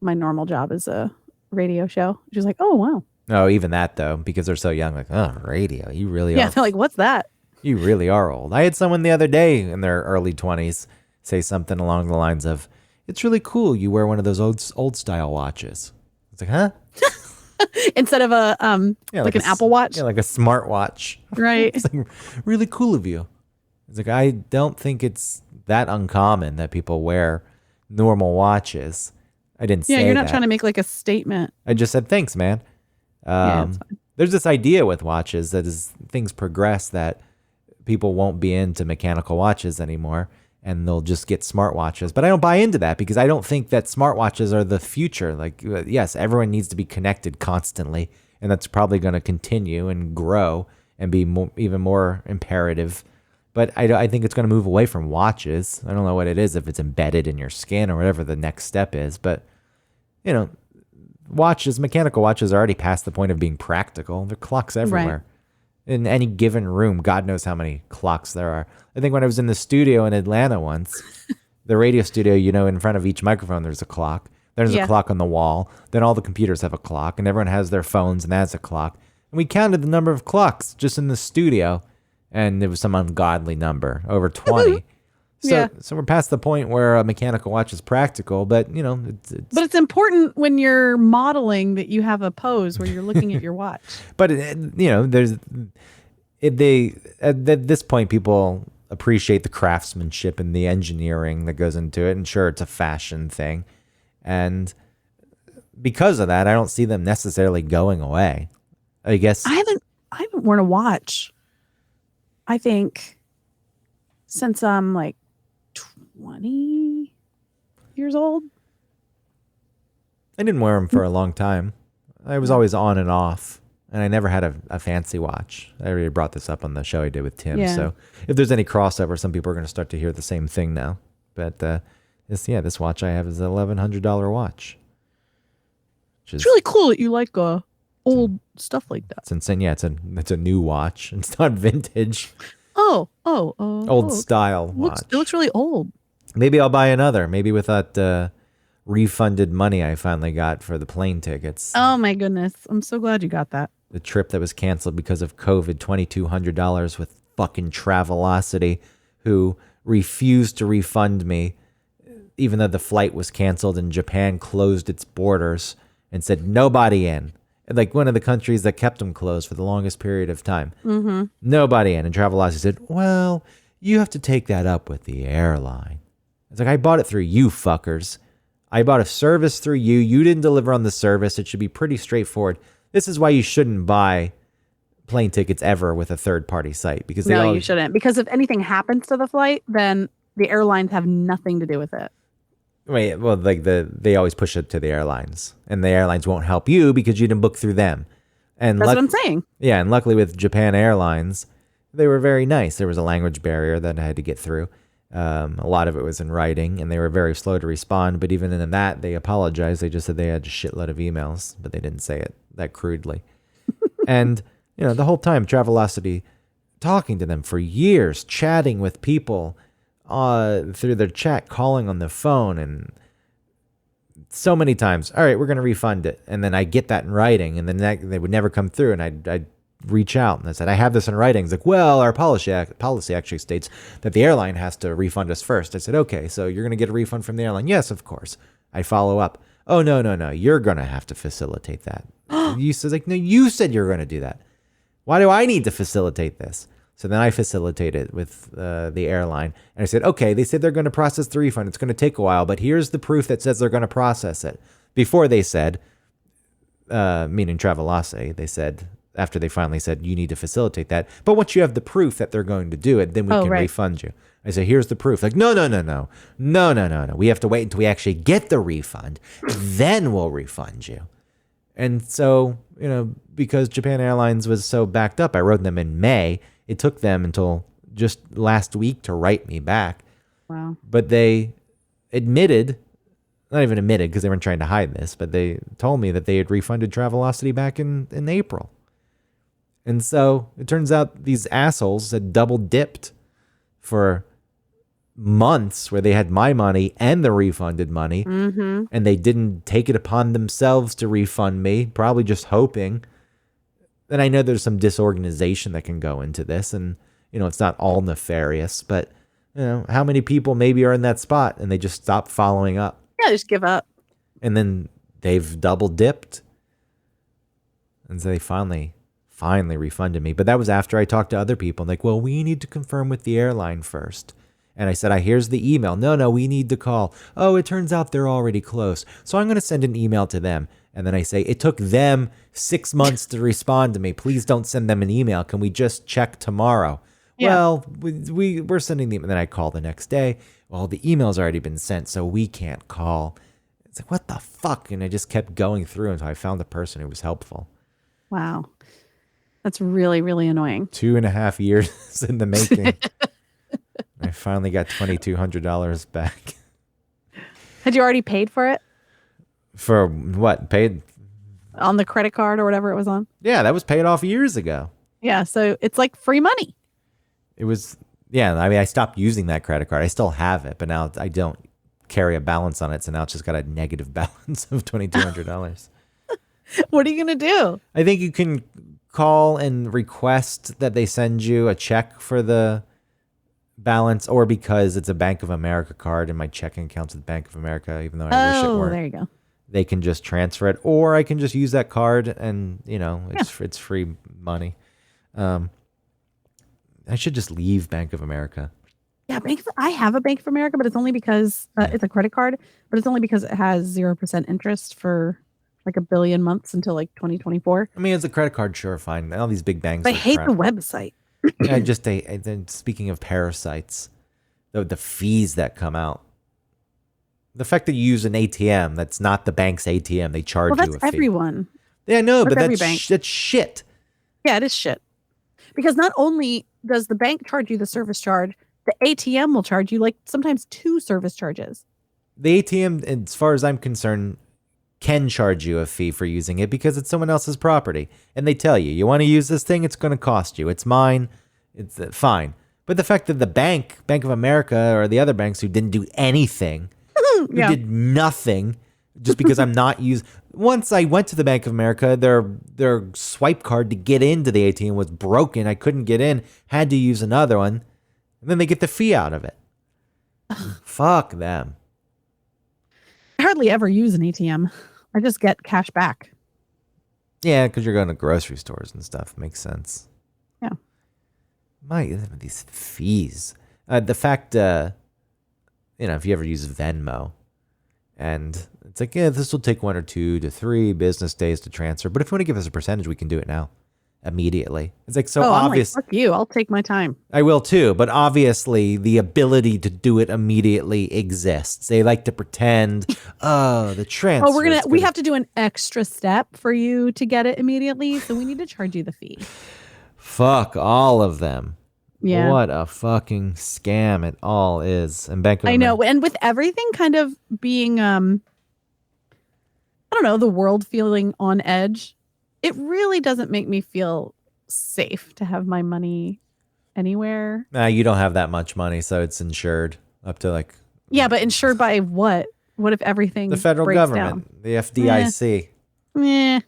[SPEAKER 2] my normal job is a radio show. She was like, "Oh wow."
[SPEAKER 1] No, even that though, because they're so young. Like, oh, radio. You really
[SPEAKER 2] Yeah,
[SPEAKER 1] are.
[SPEAKER 2] they're like, "What's that?"
[SPEAKER 1] You really are old. I had someone the other day in their early 20s say something along the lines of, "It's really cool you wear one of those old style watches." It's like, huh?
[SPEAKER 2] Instead of a
[SPEAKER 1] Yeah,
[SPEAKER 2] like an Apple Watch,
[SPEAKER 1] Yeah, like a smart watch.
[SPEAKER 2] right?
[SPEAKER 1] It's like really cool of you. It's like, I don't think it's that uncommon that people wear normal watches. I didn't
[SPEAKER 2] Yeah,
[SPEAKER 1] say
[SPEAKER 2] you're not
[SPEAKER 1] that.
[SPEAKER 2] trying to make like a statement.
[SPEAKER 1] I just said, thanks, man.
[SPEAKER 2] Yeah, it's fine.
[SPEAKER 1] There's this idea with watches that as things progress that people won't be into mechanical watches anymore and they'll just get smartwatches. But I don't buy into that because I don't think that smartwatches are the future. Like, yes, everyone needs to be connected constantly, and that's probably going to continue and grow and be even more imperative. But I think it's going to move away from watches. I don't know what it is, if it's embedded in your skin or whatever the next step is. But, you know, mechanical watches are already past the point of being practical. There are clocks everywhere. In any given room, God knows how many clocks there are. I think when I was in the studio in Atlanta once, the radio studio, in front of each microphone, there's a clock. There's a clock on the wall. Then all the computers have a clock, and everyone has their phones, and that's a clock. And we counted the number of clocks just in the studio, and it was some ungodly number, over 20. So we're past the point where a mechanical watch is practical, but
[SPEAKER 2] But it's important when you're modeling that you have a pose where you're looking at your watch.
[SPEAKER 1] But there's at this point, people appreciate the craftsmanship and the engineering that goes into it, and sure, it's a fashion thing, and because of that, I don't see them necessarily going away. I guess
[SPEAKER 2] I haven't worn a watch, I think, since I'm like 20 years old.
[SPEAKER 1] I didn't wear them for a long time. I was always on and off, and I never had a fancy watch. I already brought this up on the show I did with Tim.
[SPEAKER 2] Yeah.
[SPEAKER 1] So if there's any crossover, some people are going to start to hear the same thing now. But this watch I have is an $1,100 watch.
[SPEAKER 2] It's really cool that you like old stuff like that.
[SPEAKER 1] It's insane. Yeah, it's a new watch. It's not vintage.
[SPEAKER 2] Old
[SPEAKER 1] Style watch.
[SPEAKER 2] It looks really old.
[SPEAKER 1] Maybe I'll buy another. Maybe with that refunded money I finally got for the plane tickets.
[SPEAKER 2] Oh my goodness. I'm so glad you got that.
[SPEAKER 1] The trip that was canceled because of COVID, $2,200 with fucking Travelocity, who refused to refund me, even though the flight was canceled and Japan closed its borders and said nobody in. Like one of the countries that kept them closed for the longest period of time. Mm-hmm. Nobody in. And Travelocity said, well, you have to take that up with the airline. It's like, I bought it through you fuckers. I bought a service through you. You didn't deliver on the service. It should be pretty straightforward. This is why you shouldn't buy plane tickets ever with a third-party site. Because
[SPEAKER 2] you shouldn't. Because if anything happens to the flight, then the airlines have nothing to do with it.
[SPEAKER 1] Wait, well, like they always push it to the airlines, and the airlines won't help you because you didn't book through them. And
[SPEAKER 2] that's what I'm saying.
[SPEAKER 1] Yeah, and luckily with Japan Airlines, they were very nice. There was a language barrier that I had to get through. A lot of it was in writing, and they were very slow to respond. But even in that, they apologized. They just said they had a shitload of emails, but they didn't say it that crudely. And the whole time, Travelocity talking to them for years, chatting with people through their chat, calling on the phone, and so many times, all right, we're going to refund it. And then I get that in writing, and then they would never come through. And I'd reach out and I said, I have this in writing. It's like, well, our policy actually states that the airline has to refund us first. I said, okay, so you're going to get a refund from the airline? Yes, of course. I follow up. Oh, no. You're going to have to facilitate that. You said, like, no, you said you're going to do that. Why do I need to facilitate this? So then I facilitated it with the airline. And I said, okay, they said they're going to process the refund. It's going to take a while, but here's the proof that says they're going to process it. Before they said, meaning Travelocity, they said, after they finally said, you need to facilitate that. But once you have the proof that they're going to do it, then we can refund you. I said, here's the proof. Like, no. We have to wait until we actually get the refund. Then we'll refund you. And so, because Japan Airlines was so backed up, I wrote them in May. It took them until just last week to write me back.
[SPEAKER 2] Wow.
[SPEAKER 1] But they not even admitted because they weren't trying to hide this, but they told me that they had refunded Travelocity back in April. And so it turns out these assholes had double dipped for months where they had my money and the refunded money.
[SPEAKER 2] Mm-hmm.
[SPEAKER 1] And they didn't take it upon themselves to refund me, probably just hoping. And I know there's some disorganization that can go into this. And, it's not all nefarious, but, how many people maybe are in that spot and they just stop following up?
[SPEAKER 2] Yeah, just give up.
[SPEAKER 1] And then they've double dipped. And so they finally refunded me. But that was after I talked to other people. Like, well, we need to confirm with the airline first. And I said, here's the email. No, we need to call. Oh, it turns out they're already close. So I'm going to send an email to them. And then I say, it took them 6 months to respond to me. Please don't send them an email. Can we just check tomorrow?
[SPEAKER 2] Yeah.
[SPEAKER 1] Well, we're sending them. And then I call the next day. Well, the email's already been sent, so we can't call. It's like, what the fuck? And I just kept going through until I found a person who was helpful.
[SPEAKER 2] Wow. That's really, really annoying.
[SPEAKER 1] 2.5 years in the making. I finally got $2,200 back.
[SPEAKER 2] Had you already paid for it?
[SPEAKER 1] For what? Paid?
[SPEAKER 2] On the credit card or whatever it was on?
[SPEAKER 1] Yeah, that was paid off years ago.
[SPEAKER 2] Yeah, so it's like free money.
[SPEAKER 1] It was, yeah, I mean, I stopped using that credit card. I still have it, but now I don't carry a balance on it, so now it's just got a negative balance of $2,200.
[SPEAKER 2] What are you going to do?
[SPEAKER 1] I think you can call and request that they send you a check for the balance, or because it's a Bank of America card and my checking account's with Bank of America, even though I wish it weren't.
[SPEAKER 2] There you go.
[SPEAKER 1] They can just transfer it, or I can just use that card and, it's free money. I should just leave Bank of America.
[SPEAKER 2] Yeah, I have a Bank of America, but it's only because it's a credit card, but it's only because it has 0% interest for like a billion months until like 2024.
[SPEAKER 1] I mean, as a credit card, sure, fine. All these big banks.
[SPEAKER 2] I hate the website.
[SPEAKER 1] Then speaking of parasites, the fees that come out. The fact that you use an ATM that's not the bank's ATM, they charge you a fee.
[SPEAKER 2] That's everyone.
[SPEAKER 1] Yeah, I know, but
[SPEAKER 2] every bank.
[SPEAKER 1] that's shit.
[SPEAKER 2] Yeah, it is shit. Because not only does the bank charge you the service charge, the ATM will charge you like sometimes 2 service charges.
[SPEAKER 1] The ATM, as far as I'm concerned, can charge you a fee for using it because it's someone else's property. And they tell you want to use this thing, it's going to cost you. It's mine. It's fine. But the fact that the Bank of America, or the other banks who didn't do anything, who did nothing, just because I'm not used. Once I went to the Bank of America, their swipe card to get into the ATM was broken. I couldn't get in, had to use another one. And then they get the fee out of it. Fuck them.
[SPEAKER 2] I hardly ever use an ATM. I just get cash back.
[SPEAKER 1] Yeah, because you're going to grocery stores and stuff. Makes sense.
[SPEAKER 2] Yeah.
[SPEAKER 1] These fees. The fact, if you ever use Venmo, and it's like, yeah, this will take 1 or 2 to 3 business days to transfer. But if you want to give us a percentage, we can do it now. Immediately. It's like so obvious.
[SPEAKER 2] I'm like, fuck you, I'll take my time.
[SPEAKER 1] I will too, but obviously the ability to do it immediately exists. They like to pretend, the transfer.
[SPEAKER 2] Oh, we have to do an extra step for you to get it immediately, so we need to charge you the fee.
[SPEAKER 1] Fuck all of them.
[SPEAKER 2] Yeah.
[SPEAKER 1] What a fucking scam it all is. And Bank of
[SPEAKER 2] I know, and with everything kind of being I don't know, the world feeling on edge, it really doesn't make me feel safe to have my money anywhere.
[SPEAKER 1] Nah, you don't have that much money, so it's insured up to like.
[SPEAKER 2] Yeah, but insured by what? What if everything
[SPEAKER 1] the federal
[SPEAKER 2] breaks
[SPEAKER 1] government,
[SPEAKER 2] down?
[SPEAKER 1] the FDIC.
[SPEAKER 2] FDI.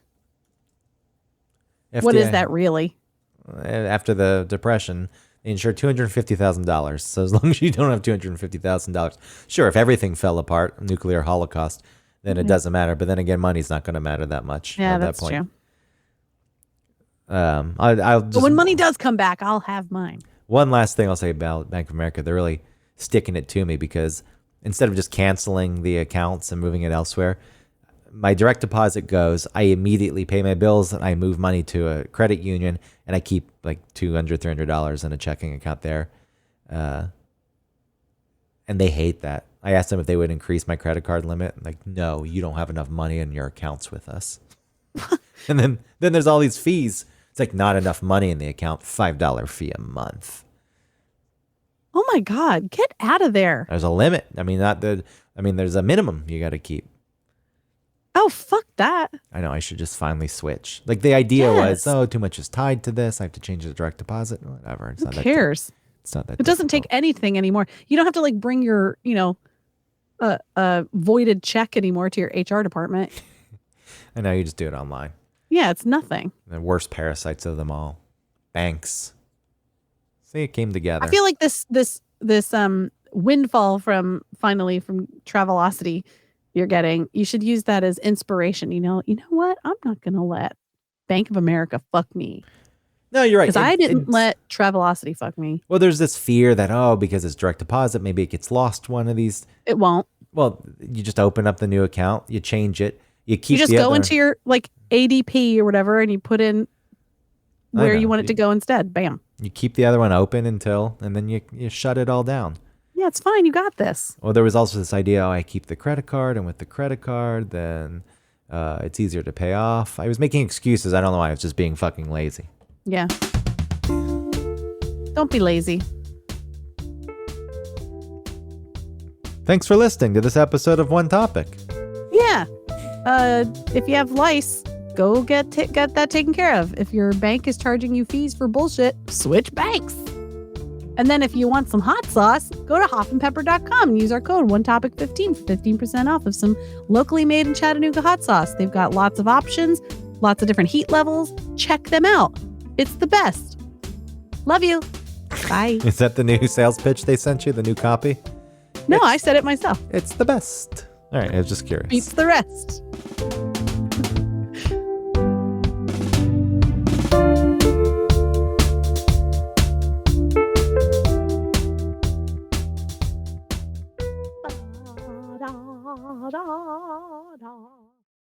[SPEAKER 2] What is that really?
[SPEAKER 1] After the Depression, they insured $250,000. So as long as you don't have $250,000, sure, if everything fell apart, nuclear holocaust, then it doesn't matter. But then again, money's not going to matter that much at that point.
[SPEAKER 2] True.
[SPEAKER 1] But
[SPEAKER 2] when money does come back, I'll have mine.
[SPEAKER 1] One last thing I'll say about Bank of America, they're really sticking it to me because instead of just canceling the accounts and moving it elsewhere, my direct deposit goes, I immediately pay my bills, and I move money to a credit union, and I keep like $200, $300 in a checking account there. And they hate that. I asked them if they would increase my credit card limit. Like, no, you don't have enough money in your accounts with us. And then there's all these fees. It's like not enough money in the account, $5 fee a month.
[SPEAKER 2] Oh my God, get out of there.
[SPEAKER 1] There's a limit. There's a minimum you got to keep.
[SPEAKER 2] Oh, fuck that.
[SPEAKER 1] I know I should just finally switch. Like the idea was,
[SPEAKER 2] Yes.
[SPEAKER 1] too much is tied to this. I have to change the direct deposit. Whatever. It's
[SPEAKER 2] Who
[SPEAKER 1] not that
[SPEAKER 2] cares?
[SPEAKER 1] It's not that.
[SPEAKER 2] It doesn't take
[SPEAKER 1] difficult.
[SPEAKER 2] anything anymore. You don't have to like bring your, voided check anymore to your HR department.
[SPEAKER 1] I know you just do it online.
[SPEAKER 2] Yeah, it's nothing.
[SPEAKER 1] The worst parasites of them all, banks. See, it came together.
[SPEAKER 2] I feel like this windfall from Travelocity you're getting, you should use that as inspiration. You know what? I'm not gonna let Bank of America fuck me.
[SPEAKER 1] No, you're right.
[SPEAKER 2] Because I didn't let Travelocity fuck me.
[SPEAKER 1] Well, there's this fear that because it's direct deposit, maybe it gets lost one of these.
[SPEAKER 2] It won't.
[SPEAKER 1] Well, you just open up the new account, you change it, you keep.
[SPEAKER 2] You just
[SPEAKER 1] the
[SPEAKER 2] go
[SPEAKER 1] other,
[SPEAKER 2] into your like ADP or whatever, and you put in where you want it to go instead. Bam.
[SPEAKER 1] You keep the other one open and then you shut it all down.
[SPEAKER 2] Yeah, it's fine. You got this.
[SPEAKER 1] Well, there was also this idea, I keep the credit card, and with the credit card, then it's easier to pay off. I was making excuses. I don't know why. I was just being fucking lazy.
[SPEAKER 2] Yeah. Don't be lazy.
[SPEAKER 1] Thanks for listening to this episode of One Topic.
[SPEAKER 2] Yeah. If you have lice, go get that taken care of. If your bank is charging you fees for bullshit, switch banks. And then if you want some hot sauce, go to hoffandpepper.com and use our code OneTopic15 for 15% off of some locally made in Chattanooga hot sauce. They've got lots of options, lots of different heat levels. Check them out. It's the best. Love you. Bye.
[SPEAKER 1] Is that the new sales pitch they sent you, the new copy?
[SPEAKER 2] No, I said it myself.
[SPEAKER 1] It's the best. All right, I was just curious.
[SPEAKER 2] Beats the rest.